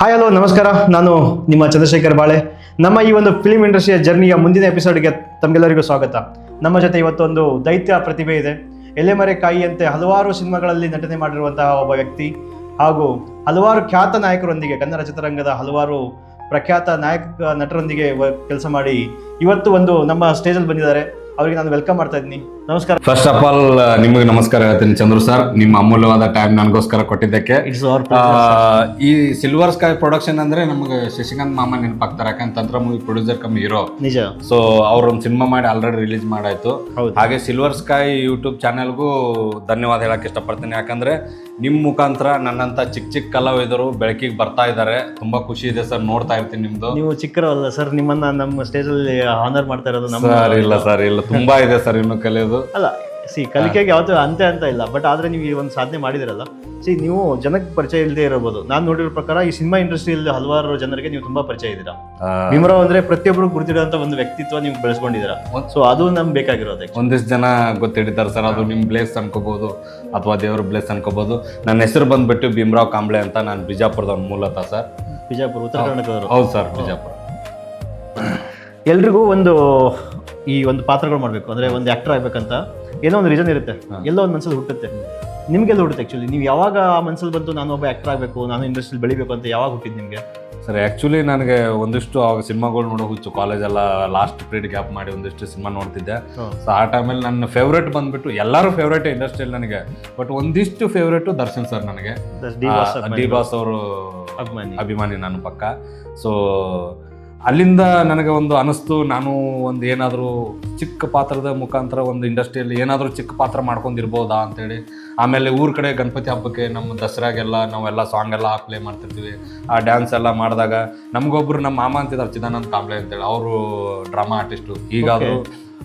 Hi hello ನಮಸ್ಕಾರ. ನಾನು ನಿಮ್ಮ ಚಂದ್ರಶೇಖರ್ ಬಾಳೆ. ನಮ್ಮ ಈ ಒಂದು ಫಿಲ್ಮ್ ಇಂಡಸ್ಟ್ರಿಯ ಜರ್ನಿಯ ಮುಂದಿನ ಎಪಿಸೋಡ್ಗೆ ತಮಗೆಲ್ಲರಿಗೂ ಸ್ವಾಗತ. ನಮ್ಮ ಜೊತೆ ಇವತ್ತೊಂದು ದೈತ್ಯ ಪ್ರತಿಭೆ ಇದೆ. ಎಲೆಮರೆ ಕಾಯಿಯಂತೆ ಹಲವಾರು ಸಿನಿಮಾಗಳಲ್ಲಿ ನಟನೆ ಮಾಡಿರುವಂತಹ ಒಬ್ಬ ವ್ಯಕ್ತಿ ಹಾಗೂ ಹಲವಾರು ಖ್ಯಾತ ನಾಯಕರೊಂದಿಗೆ, ಕನ್ನಡ ಚಿತ್ರರಂಗದ ಹಲವಾರು ಪ್ರಖ್ಯಾತ ನಟರೊಂದಿಗೆ ಕೆಲಸ ಮಾಡಿ ಇವತ್ತು ಒಂದು ನಮ್ಮ ಸ್ಟೇಜಲ್ಲಿ ಬಂದಿದ್ದಾರೆ. ಅವರಿಗೆ ನಾನು ವೆಲ್ಕಮ್ ಮಾಡ್ತಾ ಇದ್ದೀನಿ. ನಮಸ್ಕಾರ. ಫಸ್ಟ್ ಆಫ್ ಆಲ್ ನಿಮಗೆ ನಮಸ್ಕಾರ ಹೇಳ್ತೀನಿ ಚಂದ್ರು ಸರ್, ನಿಮ್ಮ ಅಮೂಲ್ಯವಾದ ಟೈಮ್ ನನಗೋಸ್ಕರ ಕೊಟ್ಟಿದ್ದಕ್ಕೆ. ಈ ಸಿಲ್ವರ್ ಸ್ಕೈ ಪ್ರೊಡಕ್ಷನ್ ಅಂದ್ರೆ ನಮಗೆ ಶಶಿಕಾಂತ್ ಮಾಮ ನೆನಪಾಗ್ತಾರೆ, ಯಾಕಂದ್ರೆ ತಂತ್ರ ಮೂವಿ ಪ್ರೊಡ್ಯೂಸರ್ ಕಮ್ ಹೀರೋ. ನಿಜ. ಸೊ ಅವ್ರೊಂದು ಸಿನಿಮಾ ಮಾಡಿ ಆಲ್ರೆಡಿ ರಿಲೀಸ್ ಮಾಡಾಯ್ತು. ಹಾಗೆ ಸಿಲ್ವರ್ ಸ್ಕೈ ಯೂಟ್ಯೂಬ್ ಚಾನೆಲ್ಗೂ ಧನ್ಯವಾದ ಹೇಳಕ್ ಇಷ್ಟಪಡ್ತೀನಿ, ಯಾಕಂದ್ರೆ ನಿಮ್ ಮುಖಾಂತರ ನನ್ನಂತ ಚಿಕ್ಕ ಚಿಕ್ಕ ಕಲಾವಿದರು ಬೆಳಕಿಗೆ ಬರ್ತಾ ಇದ್ದಾರೆ. ತುಂಬಾ ಖುಷಿ ಇದೆ ಸರ್, ನೋಡ್ತಾ ಇರ್ತೀನಿ ನಿಮ್ದು. ನೀವು ಚಿಕ್ಕರಲ್ಲ ಸರ್, ನಿಮ್ಮನ್ನ ನಮ್ಮ ಸ್ಟೇಜ್ ಅಲ್ಲಿ ಆನರ್ ಮಾಡ್ತಾ ಇರೋದು ನಮ್ಮ. ಸರ್ ಇಲ್ಲ ಸರ್, ಇಲ್ಲ, ತುಂಬಾ ಇದೆ ಸರ್ ಇನ್ನು ಕಲಿಯೋದು. ಅಲ್ಲ ಕಲಿಕೆಗೆ ಯಾವತ್ತೂ ಅಂತೆ ಅಂತ ಇಲ್ಲ, ಬಟ್ ಆದ್ರೆ ನೀವು ಈ ಒಂದು ಸಾಧನೆ ಮಾಡಿದಿರಲ್ಲ. ನೀವು ಜನಕ್ಕೆ ಪರಿಚಯ ಇಲ್ಲದೆ ಇರಬಹುದು. ನಾನು ನೋಡಿರೋ ಪ್ರಕಾರ ಈ ಸಿನಿಮಾ ಇಂಡಸ್ಟ್ರಿಯಲ್ಲಿ ಹಲವಾರು ಜನರಿಗೆ ನೀವು ತುಂಬಾ ಪರಿಚಯ ಇದ್ದೀರಾ. ಭೀಮರಾವ್ ಅಂದ್ರೆ ಪ್ರತಿಯೊಬ್ಬರು ಗುರುತಿಡುವಂತ ಒಂದು ವ್ಯಕ್ತಿತ್ವ ನೀವು ಬೆಳೆಸ್ಕೊಂಡಿದ್ದೀರಾ. ಸೊ ಅದು ನಮ್ಗೆ ಬೇಕಾಗಿರೋದು. ಒಂದಿಷ್ಟು ಜನ ಗೊತ್ತಿಡಿದ್ದಾರೆ ಸರ್, ಅದು ನಿಮ್ ಬ್ಲೇಸ್ ಅನ್ಕೋಬಹುದು ಅಥವಾ ದೇವ್ರ ಬ್ಲೇಸ್ ಅನ್ಕೋಬಹುದು. ನನ್ನ ಹೆಸರು ಬಂದ್ಬಿಟ್ಟು ಭೀಮರಾವ್ ಕಾಂಬ್ಳೆ ಅಂತ. ನಾನು ಬಿಜಾಪುರದ ಮೂಲತಃ ಸರ್. ಬಿಜಾಪುರ, ಉತ್ತರ ಕರ್ನಾಟಕದವರು? ಹೌದು ಸರ್, ಬಿಜಾಪುರ. ಎಲ್ರಿಗೂ ಈ ಒಂದು ಪಾತ್ರಗಳು ಮಾಡಬೇಕು ಅಂದ್ರೆ ಒಂದು ಆಕ್ಟರ್ ಆಗ್ಬೇಕಂತ ಏನೋ ಒಂದು ರೀಸನ್ ಇರುತ್ತೆ, ಎಲ್ಲೋ ಒಂದು ಮನಸ್ಸಲ್ಲಿ ಹುಟ್ಟುತ್ತೆ. ನಿಮ್ಗೆಲ್ಲ ಹುಟ್ಟುತ್ತೆ ಆಕ್ಚುಲಿ? ನೀವು ಯಾವಾಗ ಆ ಮನಸ್ಸಲ್ಲಿ ಬಂತು ನಾನು ಒಬ್ಬ ಆಕ್ಟರ್ ಆಗಬೇಕು, ನಾನು ಇಂಡಸ್ಟ್ರಿಯಲ್ಲಿ ಬೆಳಿಬೇಕು ಅಂತ ಯಾವಾಗ ಹುಟ್ಟಿದ್ದು ನಿಮಗೆ? ಸರ್ ಆ್ಯಕ್ಚುಲಿ ನನಗೆ ಒಂದಿಷ್ಟು ಅವಾಗ ಸಿನಿಮಾಗಳು ನೋಡೋ ಹುಚ್ಚು. ಕಾಲೇಜೆಲ್ಲ ಲಾಸ್ಟ್ ಪೀರಿಯಡ್ ಗ್ಯಾಪ್ ಮಾಡಿ ಒಂದಿಷ್ಟು ಸಿನಿಮಾ ನೋಡ್ತಿದ್ದೆ. ಸೊ ಆ ಟೈಮಲ್ಲಿ ನನ್ನ ಫೇವ್ರೇಟ್ ಬಂದ್ಬಿಟ್ಟು, ಎಲ್ಲರೂ ಫೇವ್ರೇಟ್ ಇಂಡಸ್ಟ್ರಿಯಲ್ಲಿ ನನಗೆ, ಬಟ್ ಒಂದಿಷ್ಟು ಫೇವ್ರೇಟು ದರ್ಶನ್ ಸರ್. ನನಗೆ ಡಿ ಬಾಸ್ ಅವರು ಅಭಿಮಾನಿ ನಾನು ಪಕ್ಕ. ಸೊ ಅಲ್ಲಿಂದ ನನಗೆ ಒಂದು ಅನಿಸ್ತು, ನಾನು ಒಂದು ಏನಾದರೂ ಚಿಕ್ಕ ಪಾತ್ರದ ಮುಖಾಂತರ ಒಂದು ಇಂಡಸ್ಟ್ರಿಯಲ್ಲಿ ಏನಾದರೂ ಚಿಕ್ಕ ಪಾತ್ರ ಮಾಡ್ಕೊಂಡಿರ್ಬೋದಾ ಅಂತೇಳಿ. ಆಮೇಲೆ ಊರ ಕಡೆ ಗಣಪತಿ ಹಬ್ಬಕ್ಕೆ ನಮ್ಮ ದಸರಾಗೆಲ್ಲ ನಾವೆಲ್ಲ ಸಾಂಗ್ ಎಲ್ಲ ಪ್ಲೇ ಮಾಡ್ತಿರ್ತೀವಿ. ಆ ಡ್ಯಾನ್ಸ್ ಎಲ್ಲ ಮಾಡಿದಾಗ ನಮಗೊಬ್ರು ನಮ್ಮ ಮಾಮ ಅಂತಿದ್ದಾರೆ, ಚಿದಾನಂದ್ ಕಾಂಬ್ಳೆ ಅಂತೇಳಿ. ಅವರು ಡ್ರಾಮಾ ಆರ್ಟಿಸ್ಟು. ಈಗಾದರೂ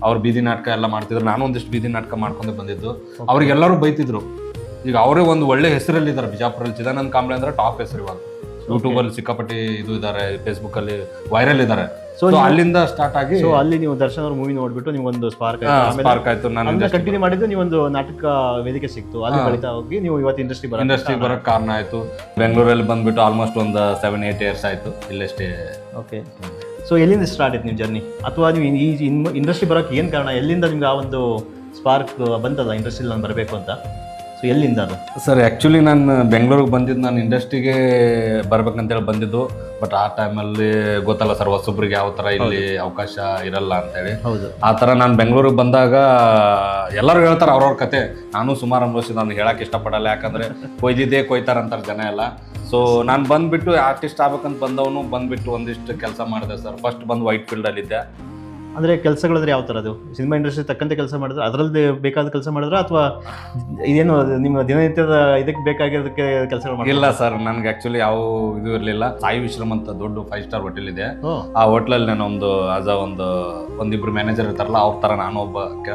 ಅವ್ರು ಬೀದಿ ನಾಟಕ ಎಲ್ಲ ಮಾಡ್ತಿದ್ರು. ನಾನು ಒಂದಿಷ್ಟು ಬೀದಿ ನಾಟಕ ಮಾಡ್ಕೊಂಡು ಬಂದಿದ್ದು. ಅವ್ರಿಗೆಲ್ಲರೂ ಬೈತಿದ್ರು. ಈಗ ಅವರೇ ಒಂದು ಒಳ್ಳೆ ಹೆಸರಲ್ಲಿದ್ದಾರೆ ಬಿಜಾಪುರಲ್ಲಿ. ಚಿದಾನಂದ್ ಕಾಂಬ್ಳೆ ಅಂದ್ರೆ ಟಾಪ್ ಹೆಸರು. ಇವಾಗ ಯೂಟ್ಯೂಬಲ್ಲಿ ಸಿಕ್ಕಾಪಟ್ಟಿ ಇದು ಇದ್ದಾರೆ, ಫೇಸ್ಬುಕ್ ಅಲ್ಲಿ ವೈರಲ್ ಇದ್ದಾರೆ. ಸೊ ಅಲ್ಲಿಂದ ಸ್ಟಾರ್ಟ್ ಆಗಿ ಅಲ್ಲಿ ನೀವು ದರ್ಶನ್ ಅವ್ರ ಮೂವಿ ನೋಡ್ಬಿಟ್ಟು ನಿಮ್ಗೊಂದು ಸ್ಪಾರ್ಕ್ ಆಯ್ತು. ನಾನು ಕಂಟಿನ್ಯೂ ಮಾಡಿದ್ದು, ನೀವೊಂದು ನಾಟಕ ವೇದಿಕೆ ಸಿಕ್ತು, ಅಲ್ಲಿ ಬೆಳೀತಾ ಹೋಗಿ ನೀವು ಇವತ್ತು ಇಂಡಸ್ಟ್ರಿ ಬರೋಕ್ಕೆ ಕಾರಣ ಆಯ್ತು. ಬೆಂಗಳೂರಲ್ಲಿ ಬಂದ್ಬಿಟ್ಟು ಆಲ್ಮೋಸ್ಟ್ ಒಂದು 7-8 ಇಯರ್ಸ್ ಆಯ್ತು ಇಲ್ಲಷ್ಟೇ. ಓಕೆ. ಸೊ ಎಲ್ಲಿಂದ ಸ್ಟಾರ್ಟ್ ಆಯ್ತು ನಿಮ್ಮ ಜರ್ನಿ? ಅಥವಾ ನೀವು ಈ ಇಂಡಸ್ಟ್ರಿ ಬರೋಕ್ಕೆ ಏನು ಕಾರಣ? ಎಲ್ಲಿಂದ ನಿಮ್ಗೆ ಆ ಒಂದು ಸ್ಪಾರ್ಕ್ ಬಂತಲ್ಲ ಇಂಡಸ್ಟ್ರಿಯಲ್ಲಿ ನಾನು ಬರಬೇಕು ಅಂತ? ಸೊ ಎಲ್ಲಿಂದ ಅದು? ಸರ್ ಆ್ಯಕ್ಚುಲಿ ನಾನು ಬೆಂಗಳೂರಿಗೆ ಬಂದಿದ್ದು, ನಾನು ಇಂಡಸ್ಟ್ರಿಗೆ ಬರ್ಬೇಕಂತೇಳಿ ಬಂದಿದ್ದು. ಬಟ್ ಆ ಟೈಮಲ್ಲಿ ಗೊತ್ತಲ್ಲ ಸರ್, ಹೊಸೊಬ್ರಿಗೆ ಯಾವ ಥರ ಇಲ್ಲಿ ಅವಕಾಶ ಇರಲ್ಲ ಅಂತೇಳಿ. ಆ ಥರ ನಾನು ಬೆಂಗಳೂರಿಗೆ ಬಂದಾಗ ಎಲ್ಲರೂ ಹೇಳ್ತಾರೆ ಅವ್ರವ್ರ ಕತೆ. ನಾನು ಸುಮಾರು ಅನುಭವಿಸಿದ್ದು, ನಾನು ಹೇಳಕ್ಕೆ ಇಷ್ಟಪಡಲ್ಲ, ಯಾಕಂದರೆ ಕೊಯ್ದಿದ್ದೇ ಕೊಯ್ತಾರಂತಾರೆ ಜನ ಎಲ್ಲ. ಸೊ ನಾನು ಬಂದುಬಿಟ್ಟು ಆರ್ಟಿಸ್ಟ್ ಆಗ್ಬೇಕಂತ ಬಂದುಬಿಟ್ಟು ಒಂದಿಷ್ಟು ಕೆಲಸ ಮಾಡಿದೆ ಸರ್. ಫಸ್ಟ್ ಬಂದು ವೈಟ್ ಫೀಲ್ಡಲ್ಲಿದ್ದೆ. ಅಂದರೆ ಕೆಲಸಗಳಂದ್ರೆ ಯಾವ ಥರದ್ದು? ಸಿನಿಮಾ ಇಂಡಸ್ಟ್ರಿ ತಕ್ಕಂತೆ ಕೆಲಸ ಮಾಡಿದ್ರೆ, ಅದರಲ್ಲಿ ಬೇಕಾದ ಕೆಲಸ ಮಾಡಿದ್ರೆ, ಅಥವಾ ಇದೇನು ನಿಮ್ಮ ದಿನನಿತ್ಯದ ಇದಕ್ಕೆ ಬೇಕಾಗಿರೋದಕ್ಕೆ ಕೆಲಸಗಳು ಮಾಡಿ? ಇಲ್ಲ ಸರ್, ನನಗೆ ಆ್ಯಕ್ಚುಲಿ ಯಾವ ಇದು ಇರಲಿಲ್ಲ. ಸಾಯಿ ವಿಶ್ರಮ್ ಅಂತ ದೊಡ್ಡ 5 ಸ್ಟಾರ್ ಹೋಟೆಲ್ ಇದೆ. ಆ ಹೋಟ್ಲಲ್ಲಿ ನಾನು ಒಂದಿಬ್ರು ಮ್ಯಾನೇಜರ್ ಇರ್ತಾರಲ್ಲ, ಅವ್ರ ಥರ ನಾನು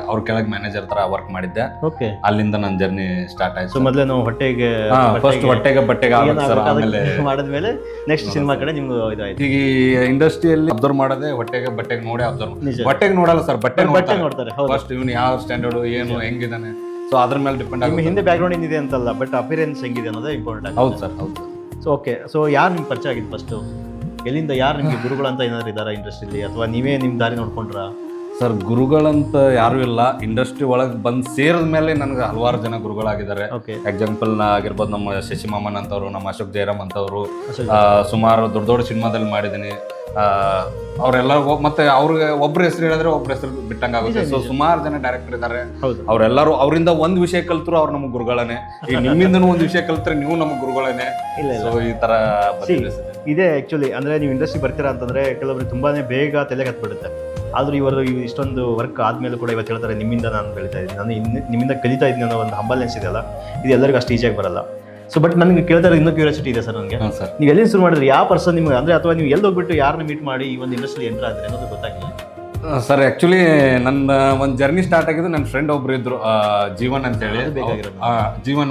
ಅವ್ರ ಕೆಳಗೆ ಮ್ಯಾನೇಜರ್ ಥರ ವರ್ಕ್ ಮಾಡಿದ್ದೆ. ಓಕೆ. ಅಲ್ಲಿಂದ ನನ್ನ ಜರ್ನಿ ಸ್ಟಾರ್ಟ್ ಆಯ್ತು. ಸೊ ಮೊದಲೇ ನಾವು ಹೊಟ್ಟೆಗೆ ಬಟ್ಟೆಗೆ ಆಮೇಲೆ ಮಾಡಿದ್ಮೇಲೆ ನೆಕ್ಸ್ಟ್ ಸಿನಿಮಾ ಕಡೆ ನಿಮ್ಗೆ ಇದಾಯ್ತು. ಈಗ ಇಂಡಸ್ಟ್ರಿಯಲ್ಲಿ ಅಬ್ಸರ್ವ್ ಮಾಡೋದೇ ಬಟ್ಟೆಗೆ ನೋಡಿ ಅಬ್ಸರ್ವ್. ಬಟ್ಟೆಗೆ ನೋಡಲ್ಲ ಸರ್, ಬಟ್ಟೆ ನೋಡ್ತಾರೆ ಫಸ್ಟ್. ಇವನು ಯಾವ ಸ್ಟ್ಯಾಂಡರ್ಡ್, ಏನು ಹೆಂಗಿದಾನೆ, ಸೊ ಅದ್ರ ಮೇಲೆ ಡಿಪೆಂಡ್ ಆಗುತ್ತೆ. ಹಿಂದೆ ಬ್ಯಾಕ್ ಗ್ರೌಂಡ್ ಏನಿದೆ ಅಂತಲ್ಲ, ಬಟ್ ಅಪಿಯರೆನ್ಸ್ ಹೆಂಗಿದೆ ಅನ್ನೋದೇ ಇಂಪಾರ್ಟೆಂಟ್. ಹೌದು ಸರ್, ಹೌದು. So okay. ಸೊ ಯಾರು ನಿಮ್ಗೆ ಪರಿಚಯ ಆಗಿದ್ದು ಫಸ್ಟು? ಎಲ್ಲಿಂದ ಯಾರು ನಿಮಗೆ ಗುರುಗಳು ಅಂತ ಏನಾದ್ರು ಇದ್ದಾರಾ ಇಂಡಸ್ಟ್ರಿಯಲ್ಲಿ, ಅಥವಾ ನೀವೇ ನಿಮ್ಮ ದಾರಿ ನೋಡ್ಕೊಂಡ್ರಾ? ಸರ್ ಗುರುಗಳಂತ ಯಾರು ಇಲ್ಲ. ಇಂಡಸ್ಟ್ರಿ ಒಳಗೆ ಬಂದು ಸೇರಿದ ಮೇಲೆ ನನಗೆ ಹಲವಾರು ಜನ ಗುರುಗಳಾಗಿದ್ದಾರೆ. ಎಕ್ಸಾಂಪಲ್ ಆಗಿರ್ಬೋದು, ನಮ್ಮ ಶಶಿ ಮಾಮನ್ ಅಂತವ್ರು, ನಮ್ಮ ಅಶೋಕ್ ಜಯರಾಮ್ ಅಂತವ್ರು. ಸುಮಾರು ದೊಡ್ಡ ದೊಡ್ಡ ಸಿನಿಮಾದಲ್ಲಿ ಮಾಡಿದ್ದೀನಿ. ಅವರೆಲ್ಲರಿಗೂ ಮತ್ತೆ ಅವ್ರಿಗೆ ಒಬ್ರ ಹೆಸರು ಹೇಳಿದ್ರೆ ಒಬ್ರ ಹೆಸರು ಬಿಟ್ಟಂಗಾಗುತ್ತೆ. ಸೊ ಸುಮಾರು ಜನ ಡೈರೆಕ್ಟರ್ ಇದ್ದಾರೆ. ಅವರೆಲ್ಲರೂ ಅವರಿಂದ ಒಂದು ವಿಷಯ ಕಲ್ತರು ಅವ್ರು ನಮಗೆ ಗುರುಗಳೇ. ಈಗ ನಿಮ್ಮಿಂದನೂ ಒಂದು ವಿಷಯ ಕಲ್ತ್ರೆ ನೀವು ನಮಗೆ ಗುರುಗಳೇ. ಸೊ ಈ ತರ ಇದೆ ಆಕ್ಚುಲಿ. ಅಂದ್ರೆ ನೀವು ಇಂಡಸ್ಟ್ರಿ ಬರ್ತೀರಾ ಅಂತಂದ್ರೆ ಕೆಲವೊಬ್ರು ತುಂಬಾನೇ ಬೇಗ ತಲೆಗೆ ಹತ್ಬಿಡುತ್ತೆ. ಆದ್ರೂ ಇವರು ಇಷ್ಟೊಂದು ವರ್ಕ್ ಆದ್ಮೇಲೆ ಕೂಡ ಇವತ್ತು ಹೇಳ್ತಾರೆ, ನಿಮ್ಮಿಂದ ನಾನು ಬೆಳೀತಾ ಇದ್ದೀನಿ, ನಾನು ನಿಮ್ಮಿಂದ ಕಲಿತಾ ಇದ್ದೀನಿ ಅನ್ನೋ ಒಂದು ಹಂಬಲ್ನೆಸ್ ಇದೆಯಲ್ಲ, ಇದು ಎಲ್ಲರಿಗೂ ಅಷ್ಟು ಈಸಿಯಾಗಿ ಬರಲ್ಲ. ಸೊ ಬಟ್ ನನಗೆ ಕೇಳ್ತಾರೆ, ಇನ್ನೂ ಕ್ಯೂರಿಯಾಸಿಟಿ ಇದೆ ಸರ್ ನನಗೆ. ನೀವು ಎಲ್ಲಿ ಶುರು ಮಾಡಿದ್ರೆ, ಯಾವ ಪರ್ಸನ್ ನಿಮ್ಗೆ ಅಂದರೆ, ಅಥವಾ ನೀವು ಎಲ್ಲಿ ಹೋಗ್ಬಿಟ್ಟು ಯಾರನ್ನ ಮೀಟ್ ಮಾಡಿ ಈ ಒಂದು ಇಂಡಸ್ಟ್ರಿ ಎಂಟರ್ ಆದರೆ ಅನ್ನೋದು ಗೊತ್ತಾಗಿಲ್ಲ ಸರ್? ಆ್ಯಕ್ಚುಲಿ ನನ್ನ ಒಂದು ಜರ್ನಿ ಸ್ಟಾರ್ಟ್ ಆಗಿದ್ದು, ನನ್ನ ಫ್ರೆಂಡ್ ಒಬ್ರು ಇದ್ರು, ಜೀವನ್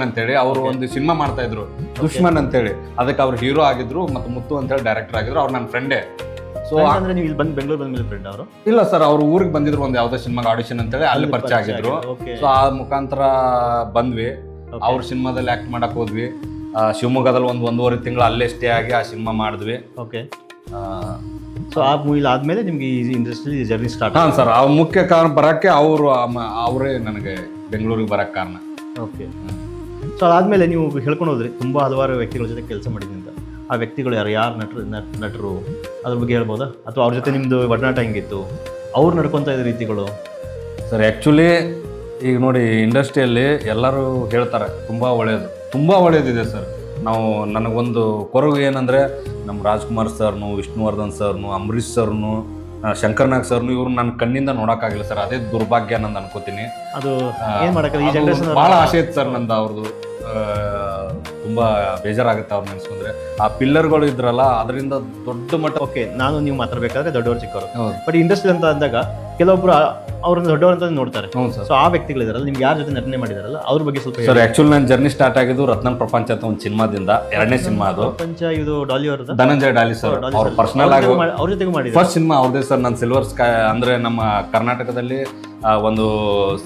ಅಂತೇಳಿ. ಅವರು ಒಂದು ಸಿನಿಮಾ ಮಾಡ್ತಾ ಇದ್ರು, ದುಶ್ಮನ್ ಅಂತೇಳಿ. ಅದಕ್ಕೆ ಅವ್ರು ಹೀರೋ ಆಗಿದ್ರು, ಮತ್ತು ಮುತ್ತು ಅಂತೇಳಿ ಡೈರೆಕ್ಟರ್ ಆಗಿದ್ರು. ಅವ್ರು ನನ್ನ ಫ್ರೆಂಡೇ. ಸೊ ಅಂದ್ರೆ ನೀವು ಇಲ್ಲಿ ಬಂದು ಬೆಂಗಳೂರು ಬಂದ್ಮೇಲೆ ಫ್ರೆಂಡ್ ಅವರು? ಇಲ್ಲ ಸರ್, ಅವ್ರು ಊರಿಗೆ ಬಂದಿದ್ರು, ಒಂದು ಯಾವುದೋ ಸಿನಿಮಾಗೆ ಆಡಿಷನ್ ಅಂತೇಳಿ ಅಲ್ಲಿ ಪರಿಚಯ ಆಗಿದ್ರು. ಸೊ ಆ ಮುಖಾಂತರ ಬಂದ್ವಿ, ಅವ್ರ ಸಿನಿಮಾದಲ್ಲಿ ಆಕ್ಟ್ ಮಾಡಕ್ ಹೋದ್ವಿ. ಶಿವಮೊಗ್ಗದಲ್ಲಿ ಒಂದೂವರೆ ತಿಂಗಳು ಅಲ್ಲೇ ಸ್ಟೇ ಆಗಿ ಆ ಸಿನಿಮಾ ಮಾಡಿದ್ವಿ. ಓಕೆ. ಸೊ ಆ ಮೂವಿಲ್ ಆದಮೇಲೆ ನಿಮಗೆ ಈ ಇಂಡಸ್ಟ್ರಿ ಜರ್ನಿ ಸ್ಟಾರ್ಟ್. ಹಾಂ ಸರ್, ಆ ಮುಖ್ಯ ಕಾರಣ ಬರೋಕ್ಕೆ ಅವರೇ ನನಗೆ ಬೆಂಗಳೂರಿಗೆ ಬರೋಕ್ಕೆ ಕಾರಣ. ಓಕೆ. ಸೊ ಅದಾದಮೇಲೆ ನೀವು ಹೇಳ್ಕೊಂಡು ಹೋದ್ರಿ ತುಂಬ ಹಲವಾರು ವ್ಯಕ್ತಿಗಳ ಜೊತೆ ಕೆಲಸ ಮಾಡಿದ್ದೀನಿ ಅಂತ. ಆ ವ್ಯಕ್ತಿಗಳು ಯಾರು ನಟರು ಅದ್ರ ಬಗ್ಗೆ ಹೇಳ್ಬೋದಾ? ಅಥವಾ ಅವ್ರ ಜೊತೆ ನಿಮ್ಮದು ಒಡನಾಟ ಹೆಂಗಿತ್ತು, ಅವ್ರು ನಡ್ಕೊತಾ ಇದ್ದ ರೀತಿಗಳು? ಸರ್ ಆ್ಯಕ್ಚುಲಿ ಈಗ ನೋಡಿ, ಇಂಡಸ್ಟ್ರಿಯಲ್ಲಿ ಎಲ್ಲರೂ ಹೇಳ್ತಾರೆ ತುಂಬ ಒಳ್ಳೆಯದಿದೆ ಸರ್. ನನಗೊಂದು ಕೊರಗು ಏನಂದರೆ, ನಮ್ಮ ರಾಜ್ಕುಮಾರ್ ಸರ್ನು, ವಿಷ್ಣುವರ್ಧನ್ ಸರ್ನು, ಅಂಬರೀಷ್ ಸರ್ನು, ಶಂಕರ್ನಾಗ್ ಸರ್ನು, ಇವ್ರು ನನ್ನ ಕಣ್ಣಿಂದ ನೋಡೋಕ್ಕಾಗಿಲ್ಲ ಸರ್. ಅದೇ ದುರ್ಭಾಗ್ಯ ನಂದು ಅನ್ಕೋತೀನಿ. ಅದು ಏನು ಮಾಡೋಕ್ಕಾಗಲ್ಲ, ಈ ಜನರೇಷನ್ ಭಾಳ ಆಸೆ ಇತ್ತು ಸರ್ ನಂದು ಅವ್ರದ್ದು. ತುಂಬ ಬೇಜಾರಾಗುತ್ತೆ ಅವ್ರು ನೆನೆಸ್ಕೊಂಡ್ರೆ. ಆ ಪಿಲ್ಲರ್ಗಳು ಇದ್ರಲ್ಲ, ಅದರಿಂದ ದೊಡ್ಡ ಮಟ್ಟ. ಓಕೆ, ನಾನು ನೀವು ಮಾತಾಡಬೇಕಾದ್ರೆ ದೊಡ್ಡವರು ಚಿಕ್ಕವರು, ಬಟ್ ಇಂಡಸ್ಟ್ರಿ ಅಂತ ಅಂದಾಗ ಕೆಲವೊಬ್ರು ಅವ್ರನ್ನ ದೊಡ್ಡವರು ಅಂತ ನೋಡ್ತಾರೆ. ಸೊ ಆ ವ್ಯಕ್ತಿಗಳಿದಾರಲ್ಲ, ನಿಮ್ಗೆ ಯಾರ ಜೊತೆ ನಟನೆ ಮಾಡಿದಾರಲ್ಲ ಅವ್ರ ಬಗ್ಗೆ ಸ್ವಲ್ಪ ಸರ್. ಆಕ್ಚುಲಿ ನನ್ನ ಜರ್ನಿ ಸ್ಟಾರ್ಟ್ ಆಗಿದ್ದು ರತ್ನನ್ ಪ್ರಪಂಚ ಅಂತ ಒಂದು ಸಿನಿಮಾದಿಂದ, ಎರಡನೇ ಸಿನಿಮಾ ಅದು. ಪ್ರಪಂಚ ಇದು ಡಾಲಿ ಅವ್ರದ್ದು, ಧನಂಜಯ ಡಾಲಿ ಸರ್. ಅವ್ರ ಪರ್ಸನಲ್ ಆಗಿ ಅವ್ರ ಜೊತೆಗೆ ಮಾಡಿ ಫಸ್ಟ್ ಸಿನಿಮಾ ಅವ್ರದೇ ಸರ್. ನನ್ನ ಸಿಲ್ವರ್ ಸ್ಕೈ ಅಂದ್ರೆ ನಮ್ಮ ಕರ್ನಾಟಕದಲ್ಲಿ ಒಂದು